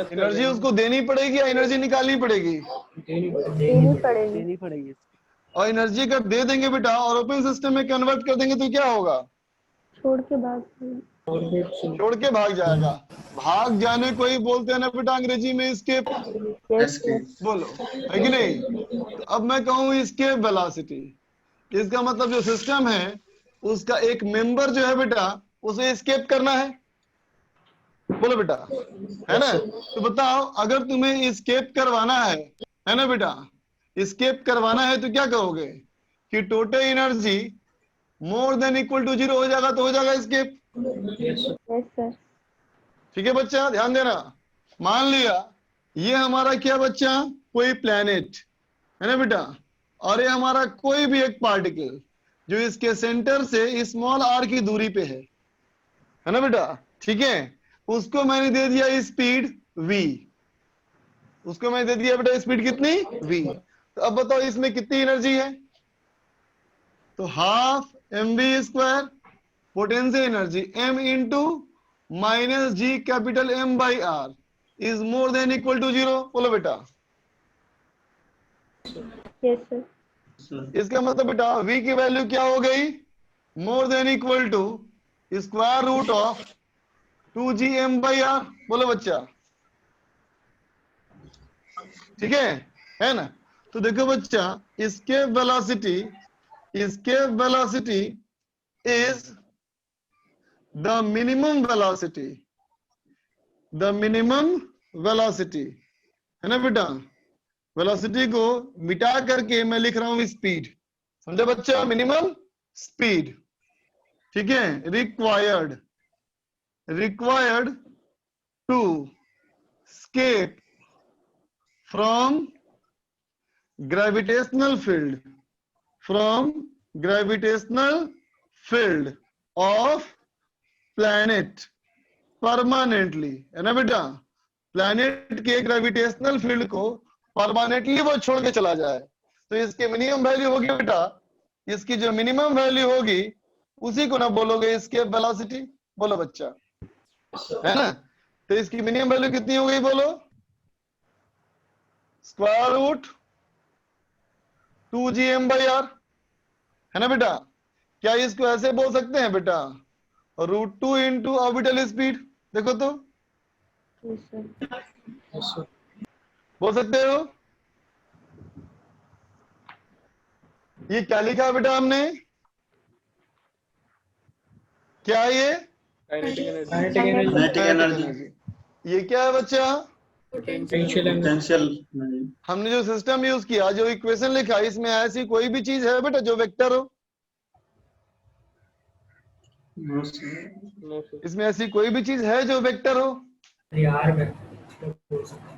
एनर्जी उसको देनी पड़ेगी या एनर्जी निकालनी पड़ेगी, देनी पड़ेगी। देनी पड़ेगी। और एनर्जी अगर दे देंगे बेटा और ओपन सिस्टम में कन्वर्ट कर देंगे तो क्या होगा, छोड़ के भाग। छोड़ के भाग जाएगा। भाग जाने को ही बोलते हैं ना बेटा अंग्रेजी में एस्केप। यस बोलो, है कि नहीं। तो अब मैं कहूँ एस्केप वेलोसिटी, इसका मतलब जो सिस्टम है उसका एक मेंबर जो है बेटा उसे एस्केप करना है। बोलो बेटा, है ना। तो बताओ, अगर तुम्हें एस्केप करवाना है ना बेटा, एस्केप करवाना है तो क्या कहोगे कि total energy more than equal to 0 हो जाएगा तो हो जाएगा एस्केप। Yes sir. ठीक है बच्चा, ध्यान देना। मान लिया ये हमारा क्या बच्चा, कोई प्लेनेट है ना बेटा, और ये हमारा कोई भी एक पार्टिकल जो इसके सेंटर से स्मॉल r की दूरी पे है ना बेटा। ठीक है, उसको मैंने दे दिया स्पीड v, उसको मैंने दे दिया बेटा स्पीड कितनी, v। तो अब बताओ इसमें कितनी एनर्जी है, तो half mv square potential energy m into minus G capital M by R is more than equal to 0? बोलो बेटा। Yes sir. इसका मतलब बेटा v की वैल्यू क्या हो गई? More than equal to square root of 2gm by R. बोलो बच्चा, ठीक है ना? तो देखो बच्चा, इसके velocity is the minimum velocity, है ना बेटा? वेलोसिटी को मिटा करके मैं लिख रहा हूं स्पीड, समझे बच्चा? मिनिमम स्पीड, ठीक है? Required to escape from gravitational field of planet permanently, है ना बेटा? प्लैनेट के ग्रेविटेशनल फील्ड को परमानेंटली वो छोड़ के चला जाए, तो इसकी मिनिमम वैल्यू होगी बेटा, इसकी जो मिनिमम वैल्यू होगी उसी को ना बोलोगे एस्केप वेलोसिटी। बोलो बच्चा, है ना? तो इसकी मिनिमम वैल्यू कितनी हो गई? बोलो, square root 2gm by R, है ना बेटा? क्या इसको ऐसे बोल सकते हैं बेटा? √2 इंटू ऑर्बिटल स्पीड। देखो तो, यस सर। बोल सकते हो? ये क्या लिखा है बेटा हमने? क्या है ये? Kinetic energy. Kinetic energy. ये क्या है बच्चा? Potential energy. Potential. हमने जो सिस्टम यूज किया, जो इक्वेशन लिखा, इसमें ऐसी कोई भी चीज है बेटा जो वेक्टर हो? No, sir. इसमें ऐसी कोई भी चीज है जो वेक्टर हो? यार वेक्टर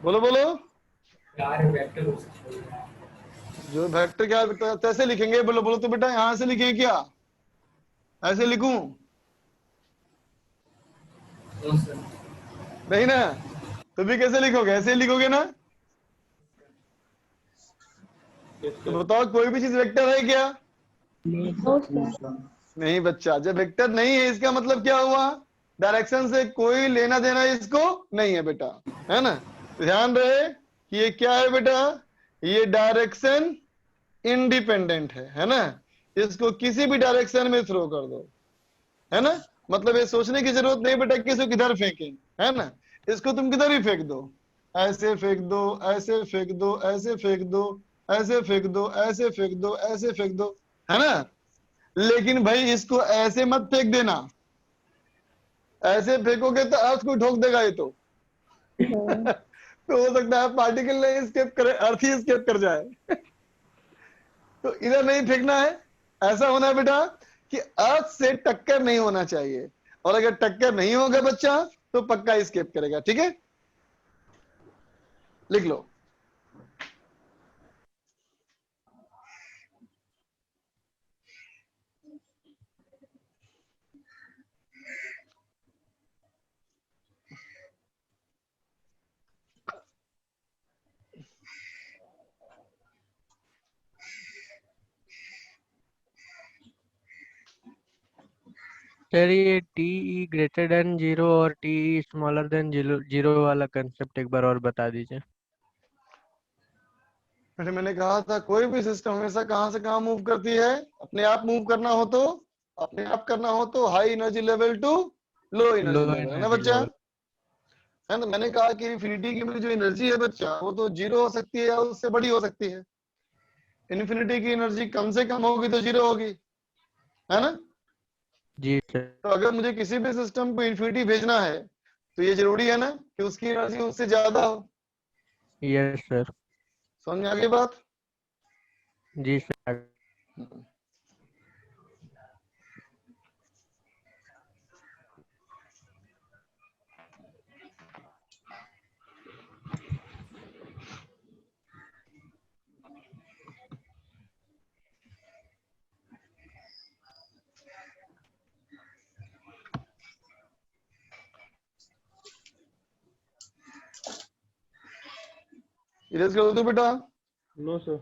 बोलो बोलो। यार वेक्टर हो सकता है। जो वेक्टर क्या कैसे लिखेंगे? बोलो बोलो तो बेटा, यहां से लिखें क्या? ऐसे लिखूं? नहीं ना? तो भी कैसे लिखोगे? ऐसे ही लिखोगे ना? तो बताओ, कोई भी चीज वेक्टर है क्या? No sir. नहीं बच्चा, जब वेक्टर नहीं है इसका मतलब क्या हुआ? डायरेक्शन से कोई लेना देना इसको नहीं है बेटा, है ना? ध्यान रहे कि ये क्या है बेटा? ये डायरेक्शन इंडिपेंडेंट है ना? इसको किसी भी डायरेक्शन में थ्रो कर दो, है ना? मतलब ये सोचने की जरूरत नहीं बेटा कि इसको किधर फेंकें, है ना? इसको तुम किधर भी फेंक दो, ऐसे फेंक दो, ऐसे फेंक दो, ऐसे फेंक दो, ऐसे फेंक दो, ऐसे फेंक दो, ऐसे फेंक दो, है ना? लेकिन भाई इसको ऐसे मत फेंक देना, ऐसे फेंकोगे तो अर्थ को ठोक देगा ये तो। तो हो सकता है पार्टिकल नहीं स्केप करे, अर्थ ही स्केप कर जाए। तो इधर नहीं फेंकना है, ऐसा होना है बेटा कि अर्थ से टक्कर नहीं होना चाहिए, और अगर टक्कर नहीं होगा बच्चा तो पक्का स्केप करेगा, ठीक है? लिख लो। सर ये TE ग्रेटर देन 0 और TE स्मॉलर देन 0 वाला कंसेप्ट एक बार और बता दीजिए। मैंने कहा था कोई भी सिस्टम हमेशा कहां से कहां मूव करती है? अपने आप मूव करना हो तो, अपने आप करना हो तो high energy level to low energy low level, है ना एनर्जी बच्चा? लेवल। है ना? मैंने कहा कि इन्फिनिटी की मेरी जो एनर्जी है बच्चा, वो तो 0 हो सकती है या उससे बड़ी हो सकती है। इन्फिनिटी की एनर्जी कम से कम होगी तो 0 होगी, है ना? जी सर। तो अगर मुझे किसी भी सिस्टम को इन्फिनिटी भेजना है तो ये जरूरी है ना कि उसकी एनर्जी उससे ज्यादा हो। Yes sir. समझ में आ गई बात? जी सर। इरेज कर दो तो बेटा। No sir.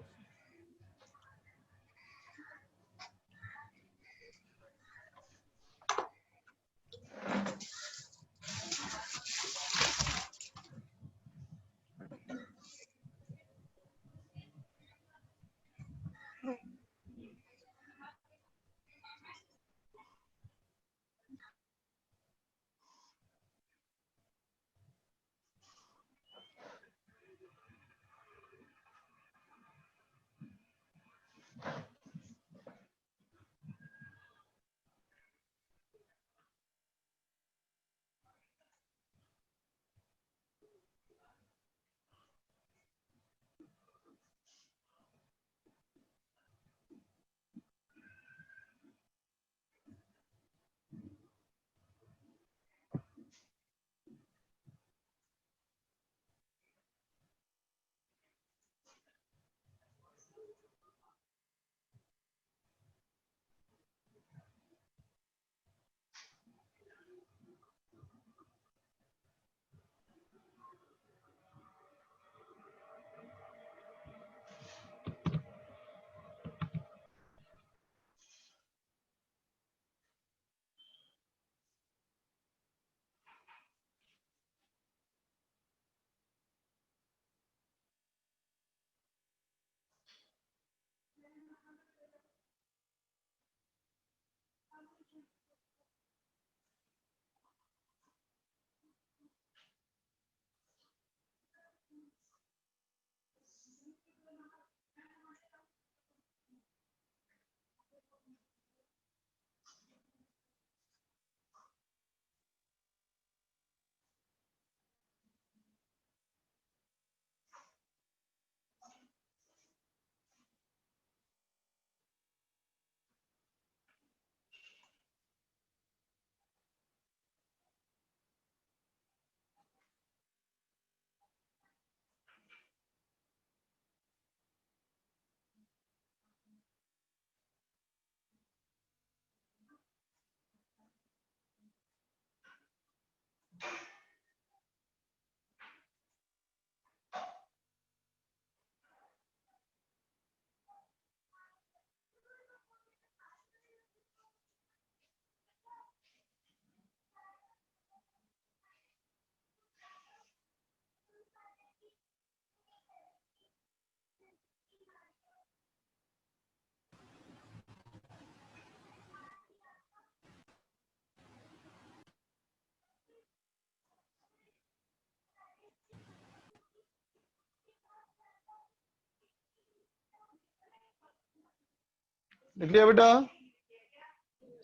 लिख लिया बेटा?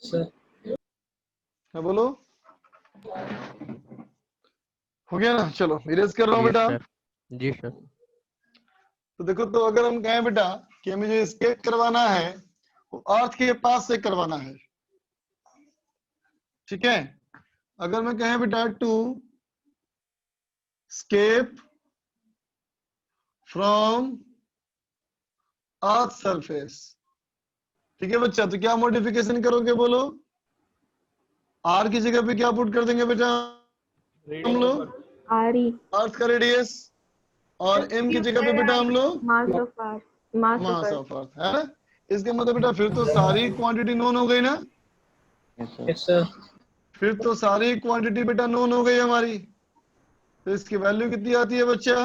सर हाँ बोलो। हो गया ना? चलो इरेज कर रहा हूँ जी बेटा। सर। जी सर। तो देखो, तो अगर हम कहें बेटा कि हमें जो स्केप करवाना है वो अर्थ के पास से करवाना है, ठीक है? अगर मैं कहें बेटा to escape from earth surface, ठीक है बच्चा, तो क्या मॉडिफिकेशन करोगे बोलो? आर की जगह पे क्या पुट कर देंगे बेटा हम लोग? RE अर्थ का रेडियस। और एम की जगह पे बेटा हम लोग mass of R mass of mass earth. Of earth, है ना? इसके मतलब बेटा फिर तो सारी क्वांटिटी नोन हो गई ना? Yes sir. यस सर फिर तो सारी क्वांटिटी बेटा नोन हो गई हमारी। तो इसकी वैल्यू कितनी आती है बच्चा?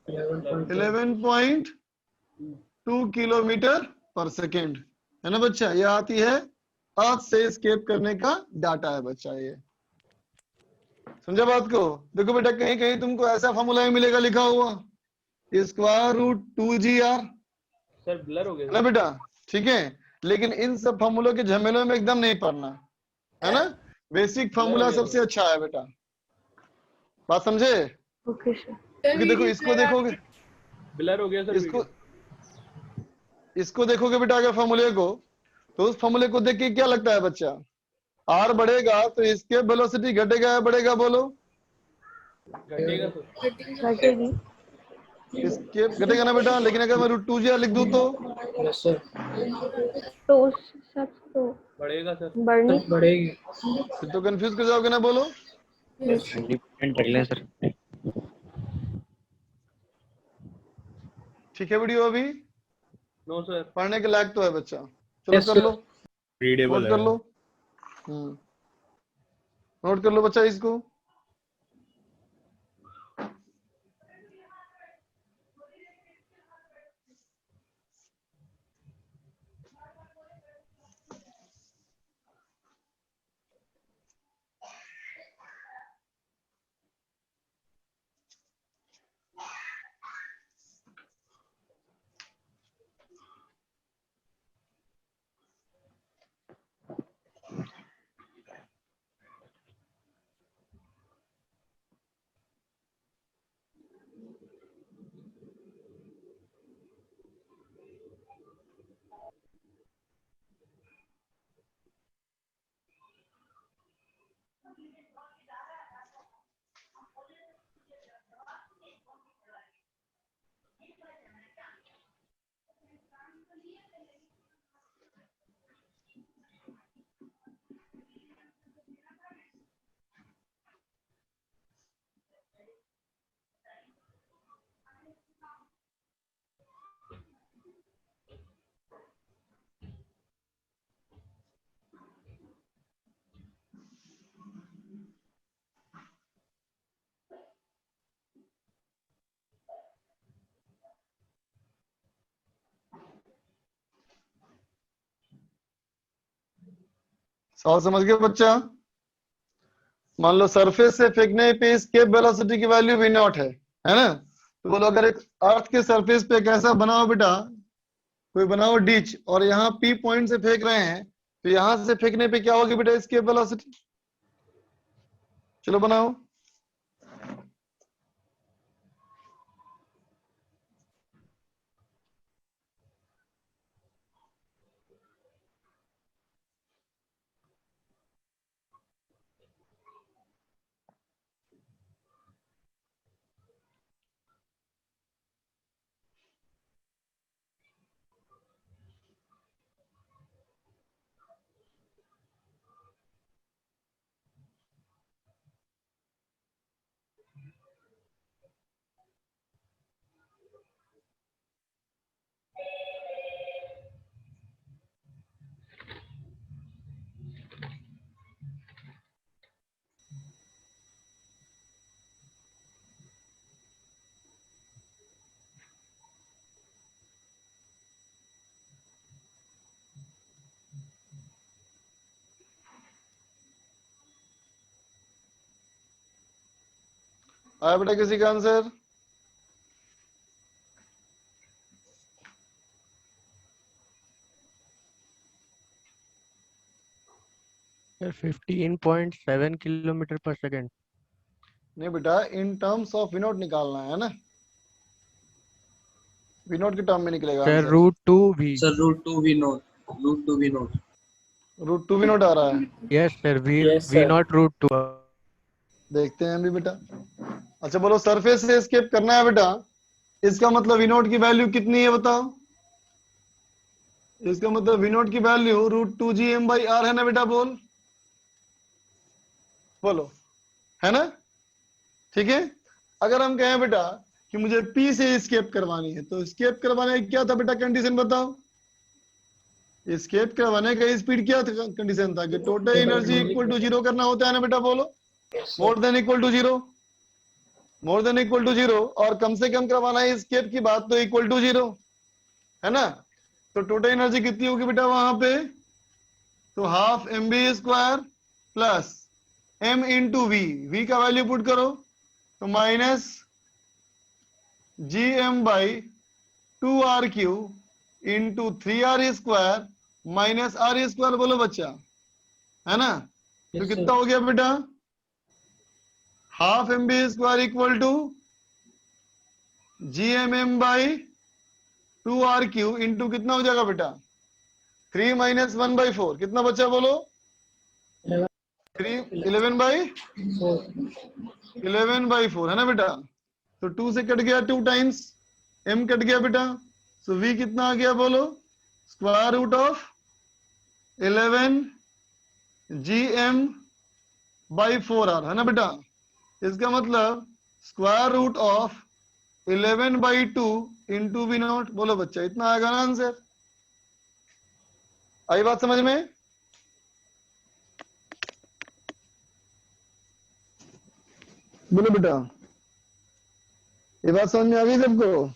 11.2 किलोमीटर पर सेकेंड, है ना बच्चा? ये आती है अर्थ से स्केप करने का डाटा है बच्चा। ये समझा बात को? देखो बेटा, कहीं कहीं तुमको ऐसा फॉर्मूला मिलेगा लिखा हुआ, square root 2GR, sir blur हो है गया ना बेटा? ठीक है, लेकिन इन सब फॉर्मूलों के झमेलों में एकदम नहीं पड़ना, है ना? बेसिक फॉर्मूला सबसे अच्छा है बेटा। बात समझे? Okay sir. क्योंकि देखो इसको देखोगे, ब्लर हो गया सर इसको देखोगे बेटा अगर फॉर्मूले को, तो उस फॉर्मूले को देख के क्या लगता है बच्चा? आर बढ़ेगा तो इसके वेलोसिटी घटेगा या बढ़ेगा बोलो? घटेगा सर। घटेगी। इसके घटेगा ना बेटा। लेकिन अगर मैं रूट 2GR लिख दूं तो यस सर तो उस सब तो बढ़ेगा सर। बढ़नी। बढ़ेगी। फिर तो कंफ्यूज कर जाओगे ना, बोलो? डिपेंड कर लें सर। ठीक है वीडियो अभी नो सर। पढ़ने के लायक तो है बच्चा। चलो Yes, कर sir. लो, नोट कर लो। नोट कर लो बच्चा इसको। सवाल समझ गए बच्चा? मान लो सरफेस से फेंकने पे स्केप वेलोसिटी की वैल्यू v नॉट है ना? तो बोलो अगर एक अर्थ के सरफेस पे एक ऐसा बनाओ बेटा, कोई बनाओ डिच, और यहाँ P पॉइंट से फेंक रहे हैं, तो यहां से फेंकने पे क्या होगी बेटा स्केप वेलोसिटी? चलो बनाओ। आया बेटा किसी का आंसर? सर 15.7 किलोमीटर पर सेकेंड। नहीं बेटा, इन टर्म्स ऑफ विनोट निकालना है ना, विनोट के टर्म में निकलेगा sir answer. √2v। Sir √2v0 √2 v naught आ रहा है, yes sir, V Yes, V sir. Not √2। देखते हैं अभी बेटा। अच्छा बोलो, सरफेस से एस्केप करना है बेटा, इसका मतलब विनोट की वैल्यू कितनी है बताओ। इसका मतलब विनोट की वैल्यू √2gm/r है ना बेटा, बोलो है ना, ठीक है। अगर हम कहें बेटा कि मुझे पी से स्केप करवानी है, तो स्केप करवाने का क्या था बेटा कंडीशन बताओ। स्केप करवाने का स्पीड क्या था, कंडीशन था कि total energy equal to zero करना होता है ना बेटा, बोलो Yes, sir. More than equal to zero, more than equal to zero, और कम से कम करवाना है स्केप की बात तो इक्वल टू जीरो, है ना। तो टोटल एनर्जी कितनी होगी बेटा वहां पे, तो half mv² plus m into V का वैल्यू पुट करो, तो minus gm/2r³ into 3r² minus r², बोलो बच्चा, है ना। तो Yes, कितना sir. हो गया बेटा, half mv² equal to gmm/2r³ into कितना हो जाएगा बेटा, 3 - 1/4, कितना बच्चा बोलो, 11/4 है ना बेटा। तो 2 से कट गया 2 टाइम्स, m कट गया बेटा, सो v कितना आ गया बोलो, √11 gm/4r, है ना बेटा। इसका मतलब √11/2 इंटू v0, बोलो बच्चा, इतना आएगा ना आंसर। आई बात समझ में, बोलो बेटा, ये बात समझ में आ गई सबको।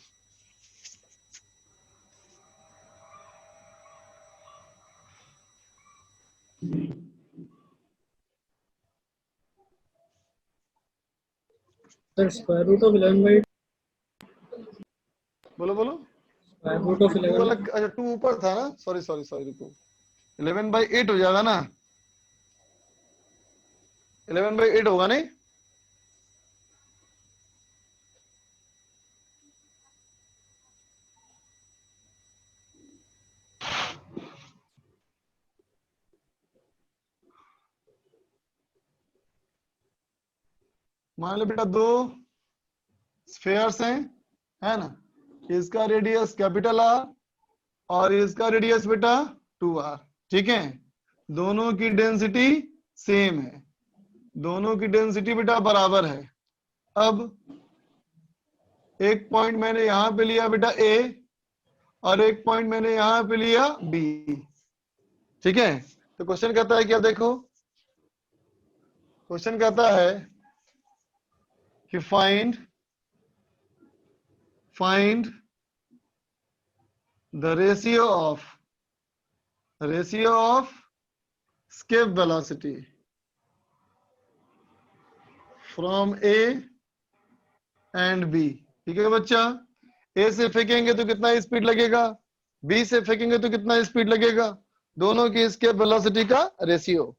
Sir, square root of 11 by बोलो बोलो, square root of ये 2 11 अलग, अच्छा 2 ऊपर था ना, सॉरी सॉरी सॉरी, रुको, 11/8 हो जाएगा ना, 11/8 होगा नहीं, मान लो बेटा 2 स्फेयर्स हैं, है ना, इसका रेडियस कैपिटल आर और इसका रेडियस बेटा 2r, ठीक है। दोनों की डेंसिटी सेम है, दोनों की डेंसिटी बेटा बराबर है। अब एक पॉइंट मैंने यहां पे लिया बेटा A, और एक पॉइंट मैंने यहां पे लिया B, ठीक है। तो क्वेश्चन कहता है क्या, देखो क्वेश्चन कहता है कि find the ratio of escape velocity from A and B, ठीक है बच्चा। A से फेंकेंगे तो कितना स्पीड लगेगा, B से फेंकेंगे तो कितना स्पीड लगेगा, दोनों की स्केप वेलोसिटी का रेशियो।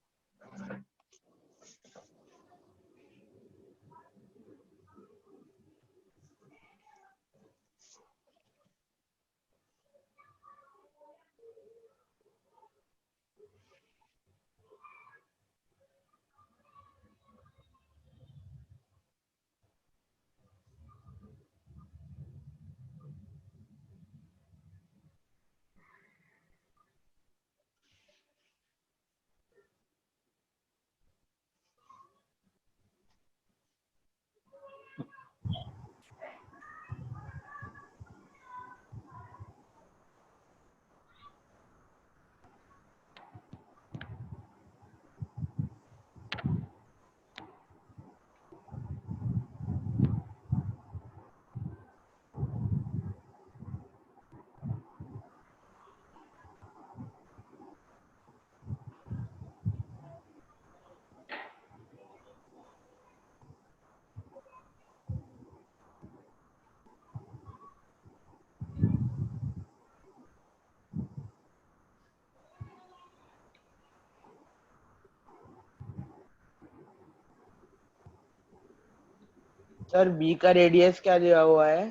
सर बी का रेडियस क्या दिया हुआ है?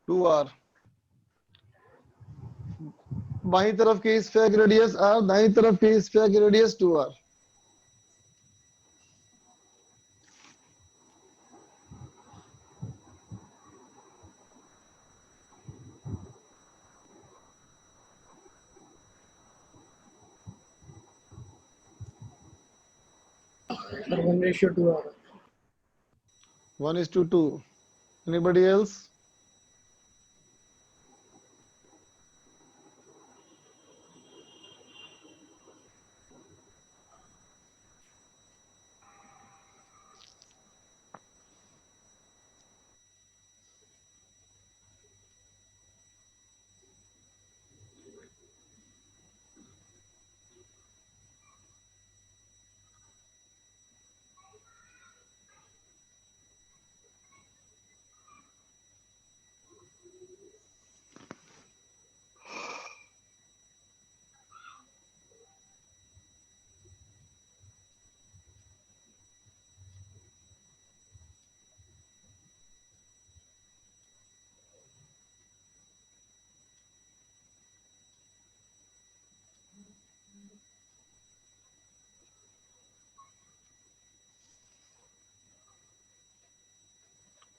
2r। बाई तरफ के स्फीयर की रेडियस r, दाई तरफ के स्फीयर की रेडियस 2r। सर 1:2 आ रहा है। 1:2। Anybody else?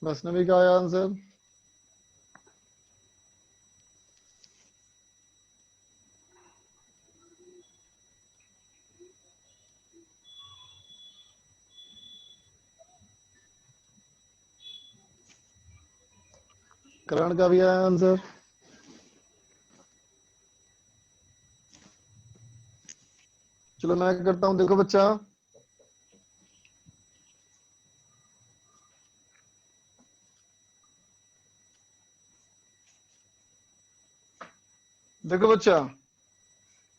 वैष्णवी का आया आंसर? करण का भी आया आंसर? चलो मैं करता हूं, देखो बच्चा, देखो बच्चा,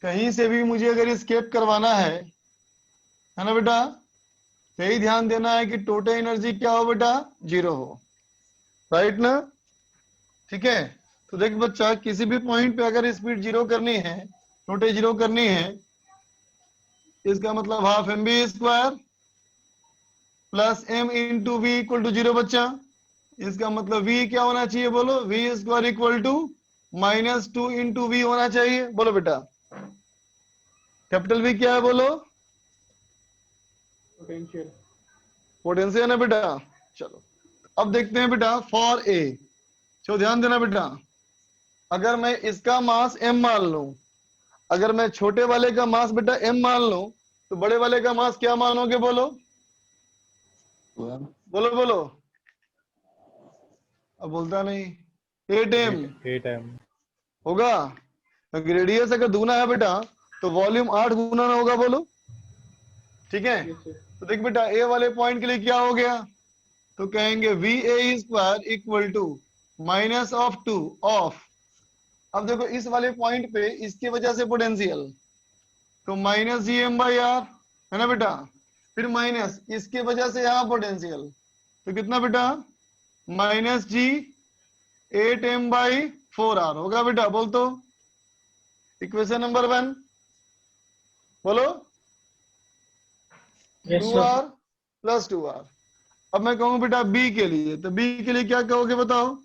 कहीं से भी मुझे अगर स्केप करवाना है ना बेटा, तो यही ध्यान देना है कि टोटल एनर्जी क्या हो बेटा, 0 हो, राइट ना? ठीक है, तो देख बच्चा, किसी भी पॉइंट पे अगर स्पीड 0 करनी है, टोटल 0 करनी है, इसका मतलब half mv² plus m into V equal to 0 बच्चा। इसका मतलब v क्या होना चाहिए बोलो, v² equal to -2 into we होना चाहिए, बोलो बेटा। कैपिटल V क्या है बोलो, पोटेंशियल। पोटेंशियल है ना बेटा। चलो अब देखते हैं बेटा फॉर ए, चलो ध्यान देना बेटा, अगर मैं इसका मास m मान लूं, अगर मैं छोटे वाले का मास बेटा m मान लूं, तो बड़े वाले का मास क्या मानोगे बोलो, बोलो बोलो, अब बोलता नहीं, 8m होगा। रेडियस अगर दूना है बेटा, तो वॉल्यूम 8 गुना ना होगा, बोलो ठीक है। तो देख बेटा ए वाले पॉइंट के लिए क्या हो गया, तो कहेंगे VA² इक्वल टू -2 ऑफ, अब देखो इस वाले पॉइंट पे इसके वजह से पोटेंशियल, तो -GM/R है ना बेटा, फिर माइनस इसके वजह से यहाँ पोटेंशियल, तो कितना बेटा, -G8m/4R होगा बेटा, बोल तो इक्वेशन नंबर 1 बोलो, yes 2R sir. Plus 2R। अब मैं कहूँ बेटा बी के लिए, तो बी के लिए क्या कहोगे बताओ,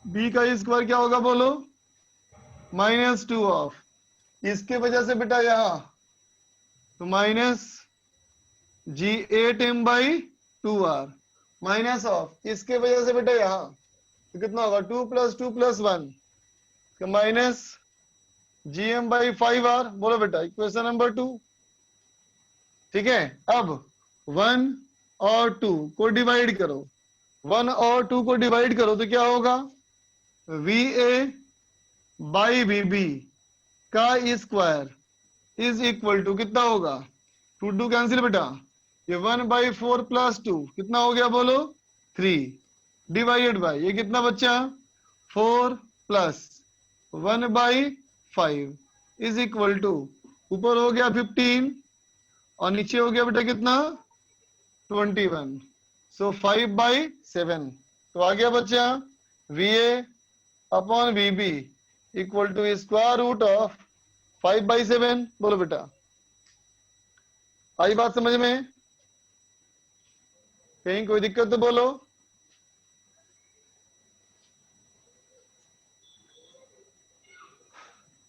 बी का स्क्वायर क्या होगा बोलो, -2 ऑफ, इसके वजह से बेटा यहाँ तो -G8m/2R माइनस ऑफ, इसके वजह से बेटा यहाँ तो कितना होगा, 2 + 2 + 1 -GM/5R, बोलो बेटा इक्वेशन नंबर 2। ठीक है, अब 1 और 2 को डिवाइड करो, 1 और 2 को डिवाइड करो तो क्या होगा, VA/VB का स्क्वायर इज इक्वल टू कितना होगा, 2 2 कैंसिल बेटा, ये 1/4 + 2 कितना हो गया बोलो, 3 डिवाइडेड बाय ये कितना बच्चा, 4 + 1/5 इज इक्वल टू, ऊपर हो गया 15 और नीचे हो गया बेटा कितना, 21, सो 5/7, तो आ गया बच्चा VA/VB equal to square root of 5/7, बोलो बेटा, आई बात समझ में? कहीं कोई दिक्कत तो बोलो।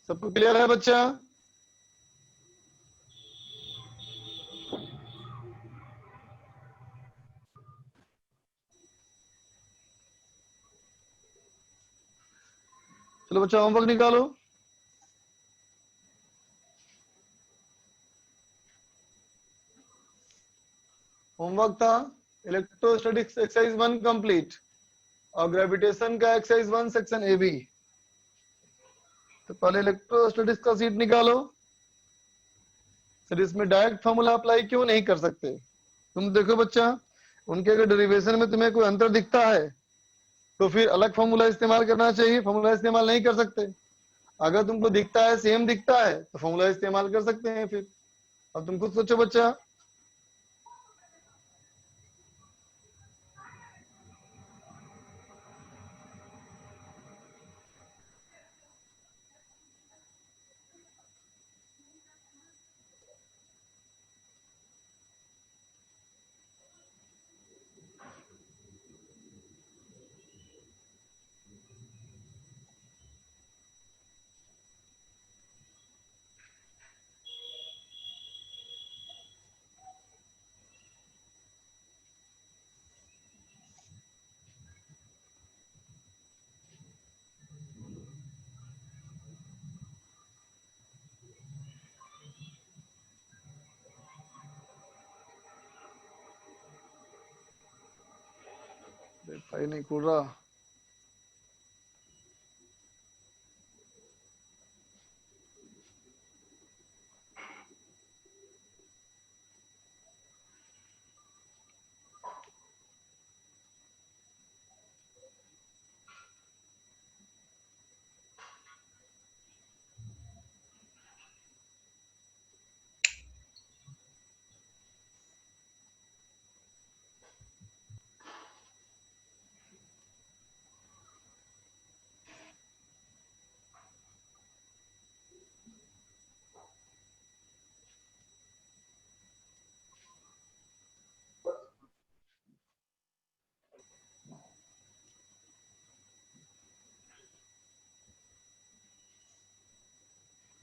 सबको क्लियर है बच्चा? चलो बच्चा होमवर्क निकालो। होमवर्क था इलेक्ट्रोस्टैटिक्स एक्सरसाइज 1 कंप्लीट और ग्रेविटेशन का एक्सरसाइज 1 सेक्शन ए बी। तो पहले इलेक्ट्रोस्टैटिक्स का सीट निकालो। सर इसमें डायरेक्ट फॉर्मूला अप्लाई क्यों नहीं कर सकते? तुम देखो बच्चा, उनके अगर डेरिवेशन में तुम्हें कोई अंतर दिखता है तो फिर अलग फॉर्मूला इस्तेमाल करना चाहिए, फॉर्मूला इस्तेमाल नहीं कर सकते। अगर तुमको दिखता है सेम दिखता है तो फॉर्मूला इस्तेमाल कर सकते हैं फिर। अब तुम खुद सोचो बच्चा। भाई नहीं खुल रहा।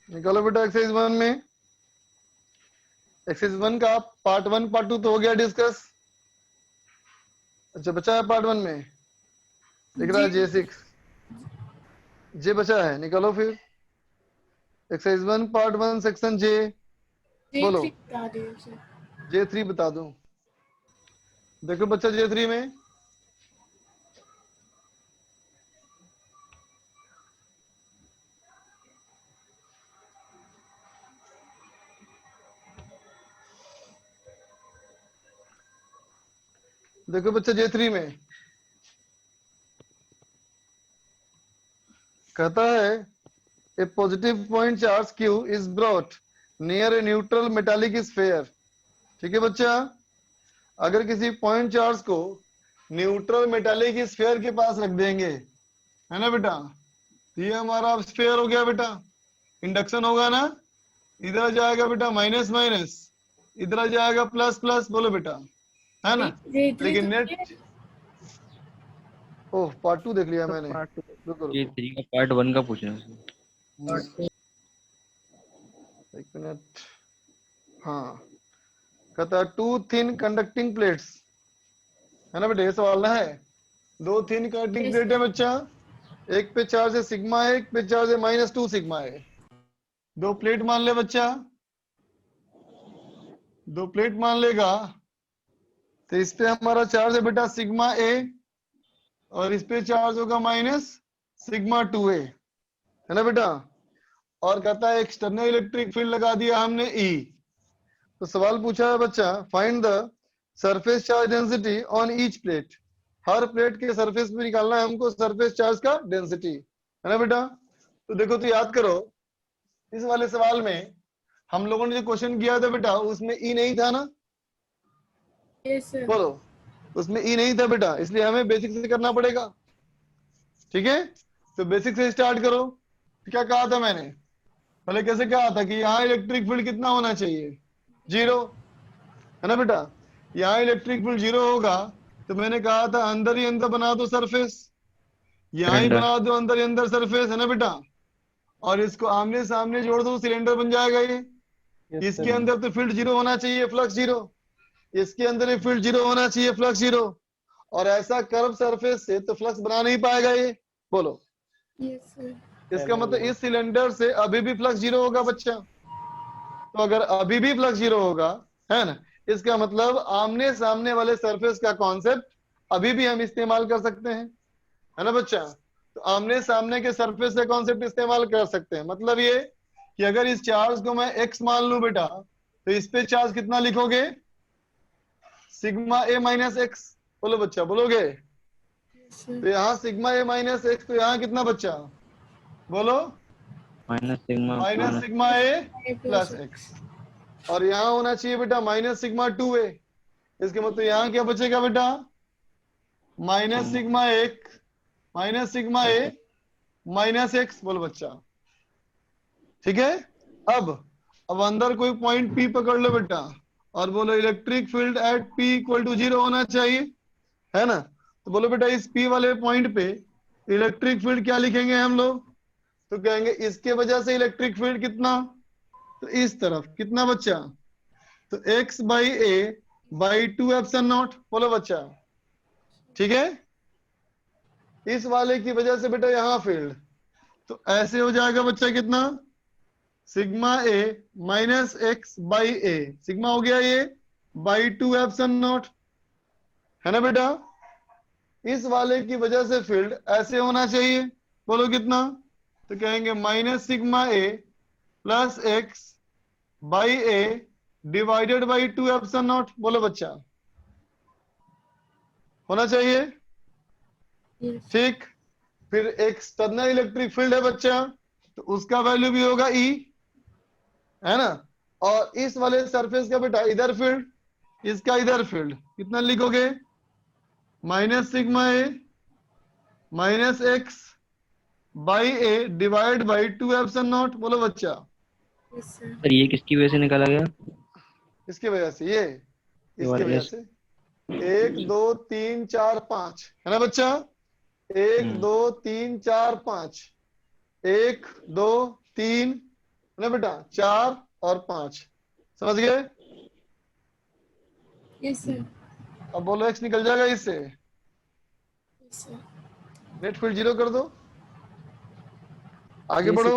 निकालो बेटा एक्सरसाइज 1 में। एक्सरसाइज 1 का पार्ट 1 पार्ट 2 तो हो गया डिस्कस। अच्छा बचा है पार्ट 1 में, दिख रहा है J6 जे बचा है, निकालो फिर। एक्सरसाइज 1 पार्ट 1 सेक्शन जे, बोलो। J3 बता दो सर। J3 बता दूं? देखो बच्चा J3 में देखो बच्चा J3 में कहता है a positive point charge Q is brought near a neutral metallic sphere. ठीक है बच्चा, अगर किसी पॉइंट चार्ज को न्यूट्रल मेटालिक स्फीयर के पास रख देंगे, है ना बेटा, तो ये हमारा स्फीयर हो गया बेटा। इंडक्शन होगा ना, इधर जाएगा बेटा माइनस माइनस, इधर जाएगा प्लस प्लस, बोलो बेटा, है ना। लेकिन नेट ओह पार्ट 2 देख लिया मैंने। रुको ये रुको 3 का पार्ट 1 का पूछना है। एक मिनट। हाँ, कहता है 2 थिन कंडक्टिंग प्लेट्स, है ना बेटा, ये सवाल ना है। 2 थिन कंडक्टिंग प्लेट है बच्चा, एक पे चार्ज है सिग्मा है, एक पे चार्ज है -2 सिग्मा है। 2 प्लेट मान ले बच्चा, 2 प्लेट मान लेगा तो इस पे हमारा चार्ज है बेटा सिग्मा ए और इस पे चार्ज होगा -σ2a, है ना बेटा। और कहता है एक्सटर्नल इलेक्ट्रिक फील्ड लगा दिया हमने E। तो सवाल पूछा है बच्चा find the surface charge density on each plate. Her plate के सरफेस पे निकालना है हमको सरफेस चार्ज का डेंसिटी, है ना बेटा। तो देखो तो याद करो, इस वाले सवाल में हम लोगों ने जो क्वेश्चन किया था बेटा उसमें E नहीं था ना, यस सर। बोलो, उसमें E नहीं था बेटा, इसलिए हमें बेसिक से करना पड़ेगा। ठीक है, तो बेसिक से स्टार्ट करो। क्या कहा था मैंने पहले, कैसे कहा था कि यहाँ इलेक्ट्रिक फील्ड कितना होना चाहिए, 0, है ना बेटा। यहाँ इलेक्ट्रिक फील्ड 0 होगा, तो मैंने कहा था अंदर ही अंदर बना दो सरफेस, यहाँ ही सिलेंडर। बना दो अंदर ही अंदर सरफेस, है ना बेटा, और इसको आमने सामने जोड़ दो, सिलेंडर बन जाएगा ये। इसके अंदर तो फील्ड 0 होना चाहिए, फ्लक्स 0, इसके अंदर ही फील्ड 0 होना चाहिए, फ्लक्स 0, और ऐसा कर्व सरफेस से तो फ्लक्स बना नहीं पाएगा ये। बोलो, Yes, sir. इसका मतलब इस सिलेंडर से अभी भी फ्लक्स 0 होगा बच्चा। तो अगर अभी भी फ्लक्स 0 होगा, है ना, इसका मतलब आमने सामने वाले सरफेस का कॉन्सेप्ट अभी भी हम इस्तेमाल कर सकते हैं, है ना बच्चा। तो आमने सामने के सरफेस का कॉन्सेप्ट इस्तेमाल कर सकते हैं। मतलब ये कि अगर इस चार्ज को मैं x मान लूं बेटा, तो इस पे चार्ज कितना लिखोगे, सिग्मा a माइनस एक्स। बोलो बच्चा, बोलोगे? Yes, sir. तो यहाँ सिग्मा a माइनस एक्स, तो यहाँ कितना बच्चा, बोलो? Minus sigma minus sigma a A plus plus x, और यहाँ होना चाहिए बेटा माइनस सिग्मा 2a। इसके मतलब यहाँ क्या बचेगा बेटा, minus sigma 1 minus sigma a minus x. बोलो बच्चा, ठीक है। अब अंदर कोई पॉइंट P पकड़ लो बेटा, और बोलो electric field at P equal to 0 होना चाहिए, है ना। तो बोलो बेटा इस P वाले पॉइंट पे इलेक्ट्रिक फील्ड क्या लिखेंगे हम लोग, तो कहेंगे इसके वजह से इलेक्ट्रिक फील्ड कितना, तो इस तरफ कितना बच्चा, तो x by a by 2 epsilon not. बोलो बच्चा, ठीक है। इस वाले की वजह से बेटा यहाँ फील्ड, तो ऐसे हो जाएगा बच्चा कितना, sigma a minus x by a, sigma हो गया ये बाई 2 एप्सिलॉन नॉट, है ना बेटा। इस वाले की वजह से फील्ड ऐसे होना चाहिए। बोलो कितना, तो कहेंगे minus sigma a plus x by a divided by 2 epsilon not. बोलो बच्चा, होना चाहिए, Yes. ठीक। फिर एक्सटर्नल इलेक्ट्रिक फील्ड है बच्चा, तो उसका वैल्यू भी होगा E, है ना। और इस वाले सरफेस का बेटा इधर फील्ड, इसका इधर फील्ड कितना लिखोगे, minus sigma a minus x by a divide by 2 epsilon not. बोलो बच्चा, Yes, sir. सर ये किसकी वजह से निकाला गया? इसकी वजह से, ये इसकी वाला वजह yes। से 1 2 3 4 5, है ना बच्चा, 1 2 3 4 5, 1 2 3, है ना बेटा, 4 और 5, समझ गए। Yes, sir. अब बोलो x निकल जाएगा इससे, Yes, sir. नेट फील्ड 0 कर दो, आगे बढ़ो।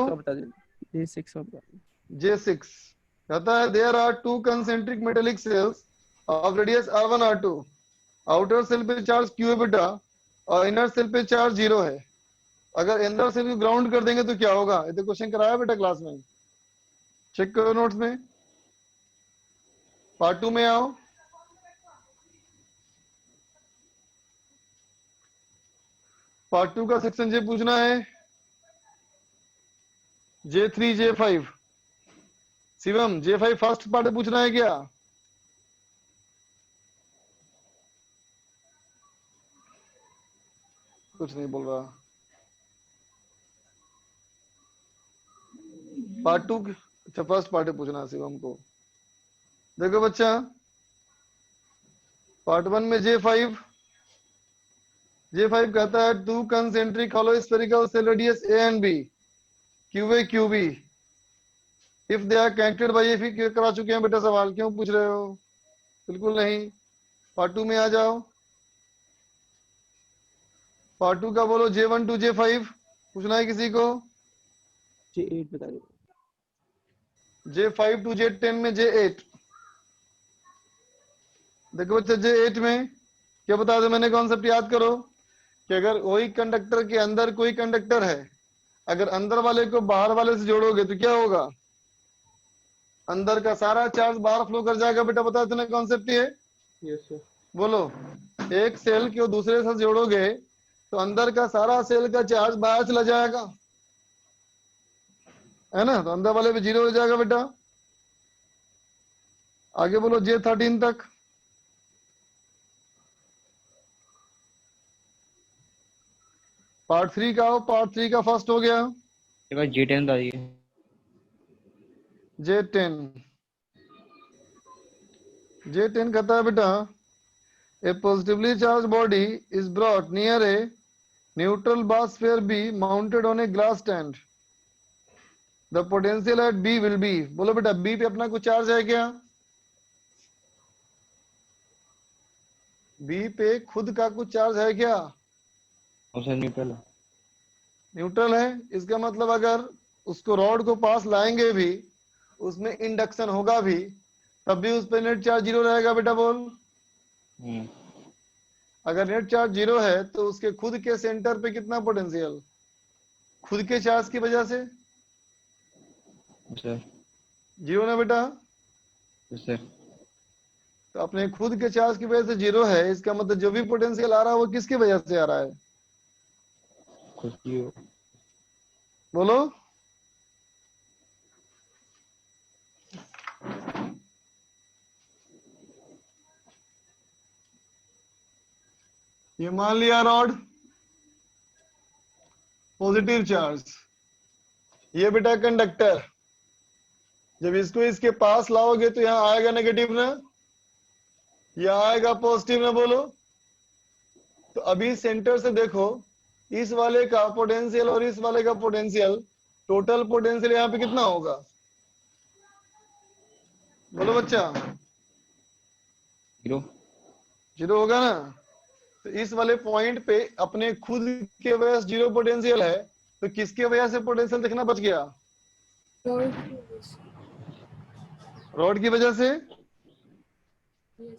J6 कहता है there are 2 concentric metallic shells of radius R1 R2, outer shell पे चार्ज Q है बेटा, और इनर सेल पे चार्ज 0 है। अगर अंदर सेल को ग्राउंड कर देंगे तो क्या होगा, ये तो क्वेश्चन कराया बेटा क्लास में, चेक करो नोट्स में। पार्ट 2 में आओ, पार्ट 2 का सेक्शन J पूछना है, J3 J5। Shivam J5 first part पूछना है क्या, कुछ नहीं बोल रहा। पार्ट 2 अच्छा फर्स्ट पार्ट पूछना है शिवम को। देखो बच्चा, पार्ट 1 में J5 कहता है 2 concentric hollow spherical shell radius A and B, QA QB, if they are connected by a, करा चुके हैं बेटा सवाल, क्यों पूछ रहे हो, बिल्कुल नहीं। पार्ट 2 में आ जाओ, पार्ट 2 का बोलो J1 टू J5 पूछना है किसी को, J8 बता दो। J5 टू J10 में J8। देखो बच्चा J8 में क्या बता दो, मैंने कॉन्सेप्ट याद करो कि अगर वही कंडक्टर के अंदर कोई कंडक्टर है, अगर अंदर वाले को बाहर वाले से जोड़ोगे तो क्या होगा, अंदर का सारा चार्ज बाहर फ्लो कर जाएगा बेटा, बता देना कॉन्सेप्ट ये। Yes sir. बोलो, एक सेल को दूसरे से जोड़ोगे तो अंदर का सारा सेल का चार्ज बाहर चला जाएगा, है ना, तो अंदर वाले पे 0 हो जाएगा बेटा। आगे बोलो J13 तक, पार्ट 3 का हो, पार्ट 3 का फर्स्ट हो गया, एक बार J10 बताइए। J10 J10 कहता है बेटा a positively charged body is brought near a neutral bar sphere B mounted on a glass stand. The potential at B will be, बोलो बेटा B पे अपना कुछ चार्ज है क्या? B पे खुद का कुछ चार्ज है क्या? उसे न्यूट्रल है। न्यूट्रल है, इसका मतलब अगर उसको रॉड को पास लाएंगे भी, उसमें इंडक्शन होगा भी, तब भी उस पे नेट चार्ज जीरो रहेगा बेटा बोल। अगर नेट चार्ज जीरो है तो उसके खुद के सेंटर पे कितना पोटेंशियल? खुद के चार्ज की वजह से सर जीरो ना बेटा। सर तो अपने खुद के चार्ज की वजह से जीरो है, इसका मतलब जो भी पोटेंशियल आ रहा है वो किसकी वजह से आ रहा है? खुद की हो। बोलो। ये मान लिया रॉड पॉजिटिव चार्ज, ये बेटा कंडक्टर, जब इसको इसके पास लाओगे तो यहां आएगा नेगेटिव ना, यहां आएगा पॉजिटिव ना, बोलो। तो अभी सेंटर से देखो, इस वाले का पोटेंशियल और इस वाले का पोटेंशियल, टोटल पोटेंशियल यहाँ पे कितना होगा? बोलो बच्चा। जीरो। जीरो होगा ना। तो इस वाले पॉइंट पे अपने खुद के वजह से जीरो पोटेंशियल है, तो किसके वजह से पोटेंशियल दिखना बच गया? रॉड की वजह से।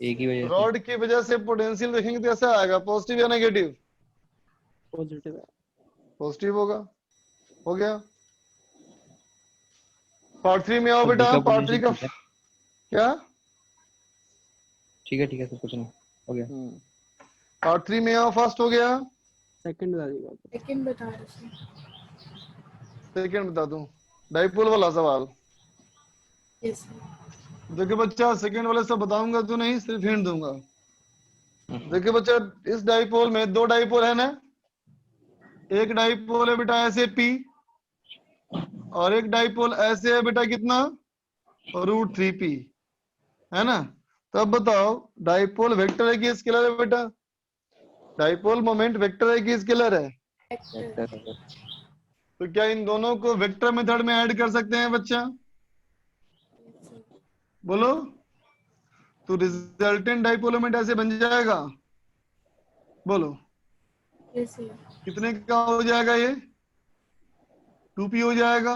एक ही वजह से। रॉड की वजह से पोटेंशियल देखेंगे तो ऐसा आएगा, पॉजिटिव या नेगेटिव? पॉजिटिव है। पॉजिटिव होगा। हो गया। पार्ट 3 में आओ तो बेटा। दूसरा पार्ट 3 का potential क्या? ठीक है सर, कुछ नहीं हो गया। पार्ट 3 में आओ। फर्स्ट हो गया, सेकंड बता दीजिए। सेकंड बता रहे थे। सेकंड बता दूं। डाइपोल वाला सवाल। Yes sir. देखिए बच्चा, सेकंड वाले से बताऊंगा तो नहीं, सिर्फ हिंट दूंगा। देखिए बच्चा, इस डाइपोल में दो डाइपोल है ना, एक डाइपोल है बेटा ऐसे P, और एक डाइपोल ऐसे है बेटा कितना, √3P, है ना। तब बताओ डाइपोल वेक्टर है कि स्केलर है बेटा? डाइपोल मोमेंट वेक्टर है कि स्केलर है? तो क्या इन दोनों को वेक्टर मेथड में ऐड कर सकते हैं बच्चा? बोलो। तो रिजल्टेंट डाइपोल मोमेंट ऐसे बन जाएगा, बोलो। Yes sir. कितने का हो जाएगा ये? 2P हो जाएगा,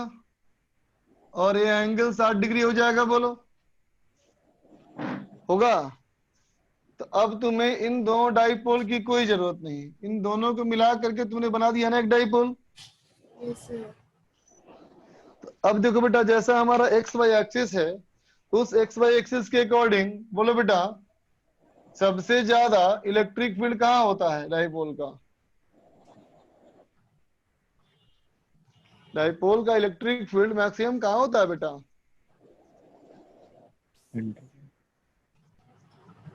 और ये एंगल 60 डिग्री हो जाएगा, बोलो। होगा। तो अब तुम्हें इन दोनों डाइपोल की कोई जरूरत नहीं, इन दोनों को मिला करके तुमने बना दिया ना एक डाइपोल। Yes sir. तो अब देखो बेटा, जैसा हमारा XY एक्सिस है, उस XY एक्सिस के अकॉर्डिंग बोलो बेटा, सबसे ज्यादा इलेक्ट्रिक फील्ड कहाँ होता है डाइपोल का? डाइपोल का इलेक्ट्रिक फील्ड मैक्सिमम कहाँ होता है बेटा?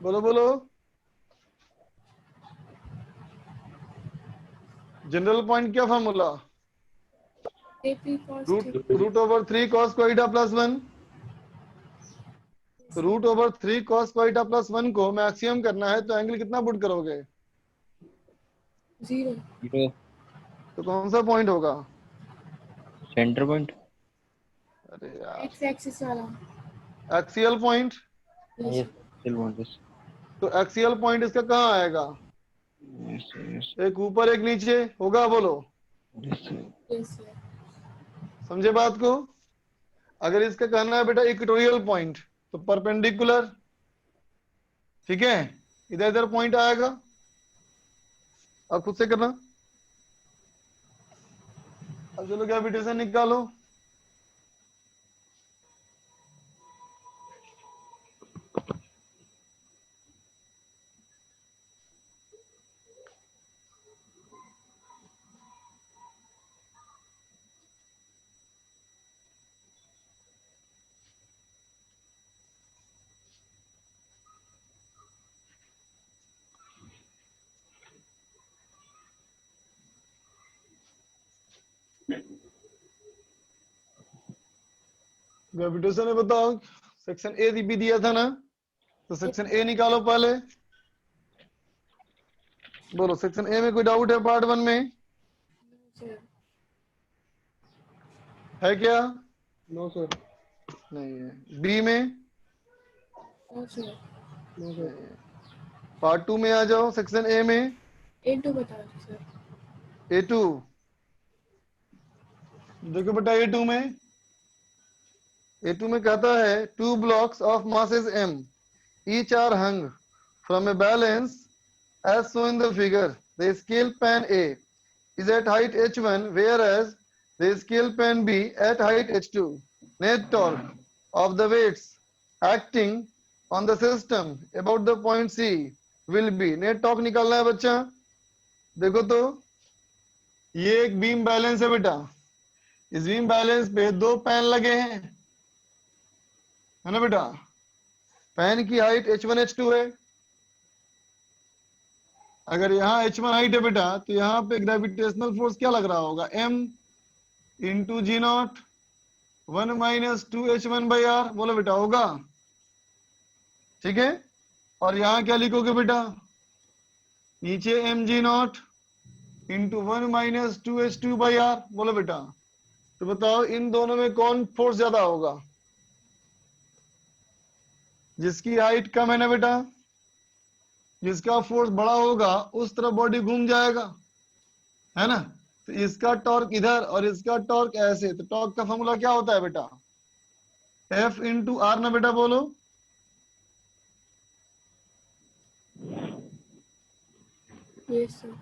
बोलो बोलो। जनरल पॉइंट क्या फॉर्मूला? AP cos √3 cos क्वाइटा प्लस 1। तो √3 cos क्वाइटा प्लस 1 को मैक्सिमम करना है तो एंगल कितना पुट करोगे? 0। जीरो। तो कौन सा पॉइंट होगा? Centre point. अरे यार, X एक्सिस वाला। Axial point. Yes still want this. तो एक्सियल पॉइंट इसका कहाँ आएगा? यस एक ऊपर एक नीचे होगा, बोलो। Yes sir. समझे बात को? अगर इसका कहना है बेटा इक्वेटोरियल पॉइंट, तो परपेंडिकुलर, ठीक है, इधर इधर पॉइंट आएगा। अब खुद से करना। अब चलो ग्रेविटेशन निकालो। ग्रेविटेशन में बताओ, सेक्शन A भी दिया था ना, तो सेक्शन ए निकालो पहले। बोलो सेक्शन ए में कोई डाउट है पार्ट 1 में? सर है क्या? No sir. नहीं है। बी में? No sir no sir. Part 2 में आ जाओ सेक्शन ए में। A2 बता दो सर। A2 देखो बेटा A2 में कहता है 2 blocks of masses m each are hung from a balance as shown in the figure. The scale pan A is at height h1 whereas the scale pan B at height h2. Net torque of the weights acting on the system about the point C will be. net torque निकालना है बच्चा। देखो तो ये एक beam balance है बेटा। इस बीम बैलेंस पे 2 पैन लगे हैं, है ना बेटा। पैन की हाइट h1 h2 है। अगर यहाँ h1 हाइट है बेटा तो यहाँ पे ग्रेविटेशनल फोर्स क्या लग रहा होगा? m into G naught 1 minus 2h1/r। बोलो बेटा होगा, ठीक है। और यहाँ क्या लिखोगे बेटा? नीचे mg not into 1 minus 2h2/r। बोलो बेटा। तो बताओ इन दोनों में कौन फोर्स ज्यादा होगा? जिसकी हाइट कम है ना बेटा, जिसका फोर्स बड़ा होगा उस तरफ बॉडी घूम जाएगा, है ना। तो इसका टॉर्क इधर और इसका टॉर्क ऐसे। तो टॉर्क का फॉर्मूला क्या होता है बेटा? F इंटू आर ना बेटा। बोलो यस सर।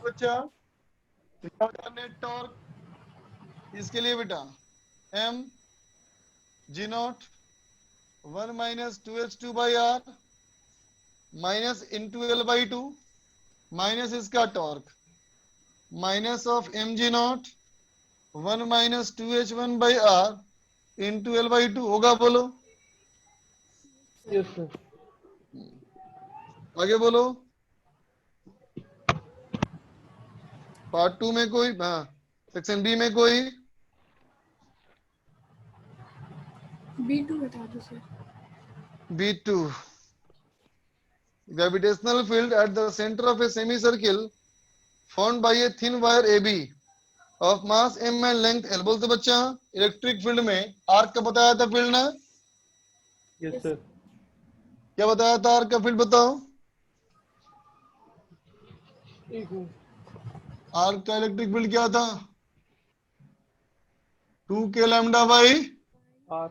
बच्चा। तो क्या होगा नेट टॉर्क इसके लिए बेटा? m g naught 1 minus 2h2/r minus into l/2 minus इसका torque minus of mg naught 1 minus 2h1/r into l/2 होगा। बोलो यस सर। आगे बोलो। पार्ट 2 में कोई? हाँ सेक्शन बी में कोई? B2 बता दो sir. B2 gravitational field at the center of a semicircle formed by a thin wire AB of mass m and length l। बोलते बच्चा इलेक्ट्रिक फील्ड में आर्क का बताया था फील्ड ना? Yes sir. क्या बताया था आर्क का फील्ड? बताओ। आर्क का इलेक्ट्रिक फील्ड क्या था? 2k lambda by are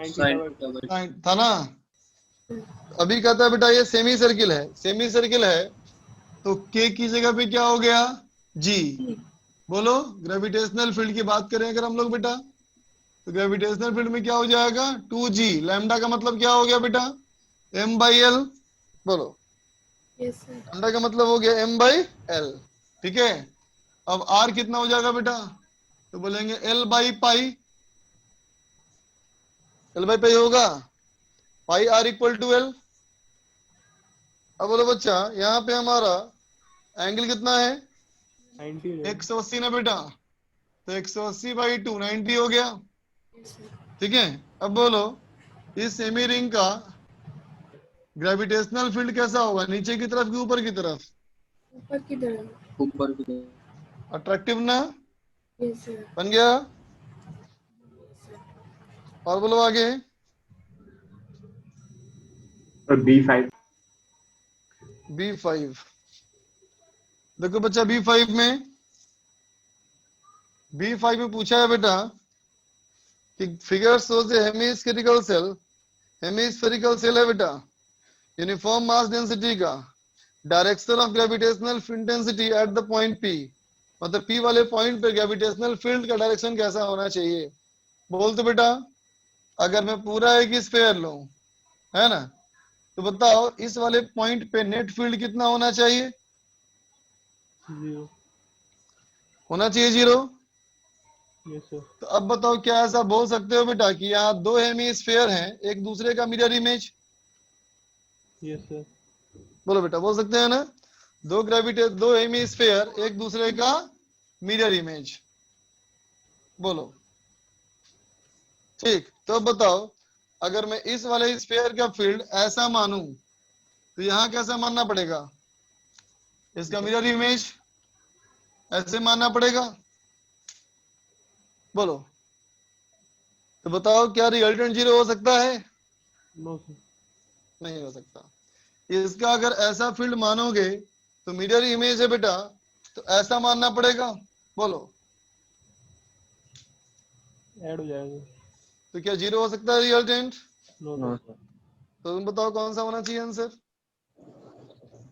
Sine था ना। अभी कहता है बेटा ये सेमी सर्किल है। सेमी सर्किल है तो k की जगह पे क्या हो गया? g। बोलो ग्रेविटेशनल फील्ड की बात करें अगर हम लोग बेटा, तो ग्रेविटेशनल फील्ड में क्या हो जाएगा? 2g। लैम्डा का मतलब क्या हो गया बेटा? m/l। बोलो यस सर। लैम्डा का मतलब हो गया m/l, ठीक है। अब r कितना हो जाएगा बेटा? तो बोलेंगे l/पाई। l/पाई होगा, पाई r इक्वल टू l। अब बोलो बच्चा यहाँ पे हमारा एंगल कितना है? 90 180 ना बेटा। तो 180/2 90 हो गया, यस सर। ठीक है। अब बोलो इस सेमी रिंग का ग्रेविटेशनल फील्ड कैसा होगा? नीचे की तरफ कि ऊपर की तरफ? ऊपर की तरफ। ऊपर की तरफ। अट्रैक्टिव ना यस सर। बन गया। और बोलो आगे। B5। B5 देखो बच्चा B5 में पूछा है बेटा कि figure shows a hemispherical shell है बेटा, यूनिफॉर्म मास डेंसिटी का, direction of gravitational intensity at the point P। मतलब P वाले पॉइंट पे ग्रेविटेशनल फील्ड का डायरेक्शन कैसा होना चाहिए? बोलते बेटा अगर मैं पूरा एक स्फीयर लूं, है ना, तो बताओ इस वाले पॉइंट पे नेट फील्ड कितना होना चाहिए? 0। होना चाहिए 0। Yes sir. तो अब बताओ क्या ऐसा बोल सकते हो बेटा कि यहाँ 2 हेमिस्फीयर हैं एक दूसरे का मिरर इमेज? Yes sir. बोलो बेटा बोल सकते हैं ना। 2 हेमिस्फीयर एक दूसरे का मिरर इमेज। बोलो ठीक। तो अब बताओ अगर मैं इस वाले स्फीयर का फील्ड ऐसा मानूं तो यहाँ कैसा मानना पड़ेगा? इसका मिरर इमेज ऐसे मानना पड़ेगा। बोलो तो बताओ, क्या रिजल्टेंट 0 हो सकता है? No sir. नहीं हो सकता। इसका अगर ऐसा फील्ड मानोगे तो मिरर इमेज है बेटा, तो ऐसा मानना पड़ेगा। बोलो ऐड हो जाएगा। तो क्या 0 हो सकता है resultant? No no sir. Sir. तो तुम बताओ कौन सा होना चाहिए आंसर?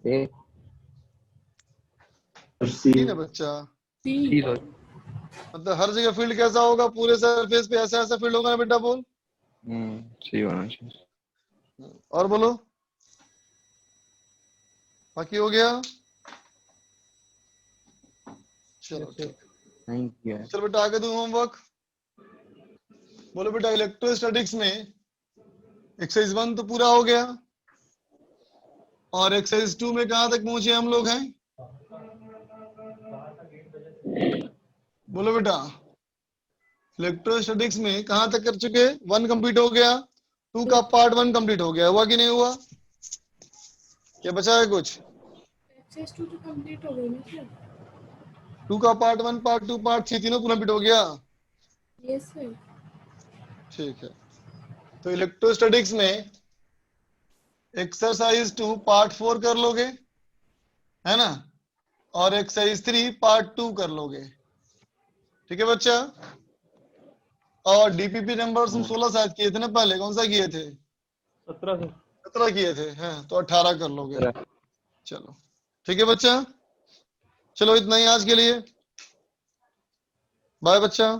ए ठीक है बच्चा, सी सी सर। मतलब हर जगह फील्ड कैसा होगा? पूरे सरफेस पे ऐसा ऐसा फील्ड होगा ना बेटा, बोल। सी होना चाहिए। और बोलो, बाकी हो गया? चलो ठीक। Thank you. चलो बेटा आगे दूं होमवर्क। बोलो बेटा, इलेक्ट्रोस्टैटिक्स में एक्सरसाइज 1 तो पूरा हो गया, और एक्सरसाइज 2 में कहां तक पहुंचे हम लोग हैं? बोलो बेटा, इलेक्ट्रोस्टैटिक्स में कहां तक कर चुके? 1 कंप्लीट हो गया, 2 का पार्ट 1 कंप्लीट हो गया, हुआ कि नहीं हुआ? क्या बचा है कुछ? एक्सेस 2 तो कंप्लीट हो गई ना सर? 2 का पार्ट 1, पार्ट 2, पार्ट 3 तीनों कंप्लीट हो गया। Yes sir. ठीक है, तो इलेक्ट्रोस्टैटिक्स में एक्सरसाइज 2 पार्ट 4 कर लोगे, है ना, और एक्सरसाइज 3 पार्ट 2 कर लोगे। ठीक है बच्चा। और डीपीपी नंबर तुम 16 शायद किए थे ना पहले, कौन सा किए थे? 17 सर। 17 किए थे हैं, तो 18 कर लोगे। चलो ठीक है बच्चा, चलो इतना ही आज के लिए, बाय बच्चा।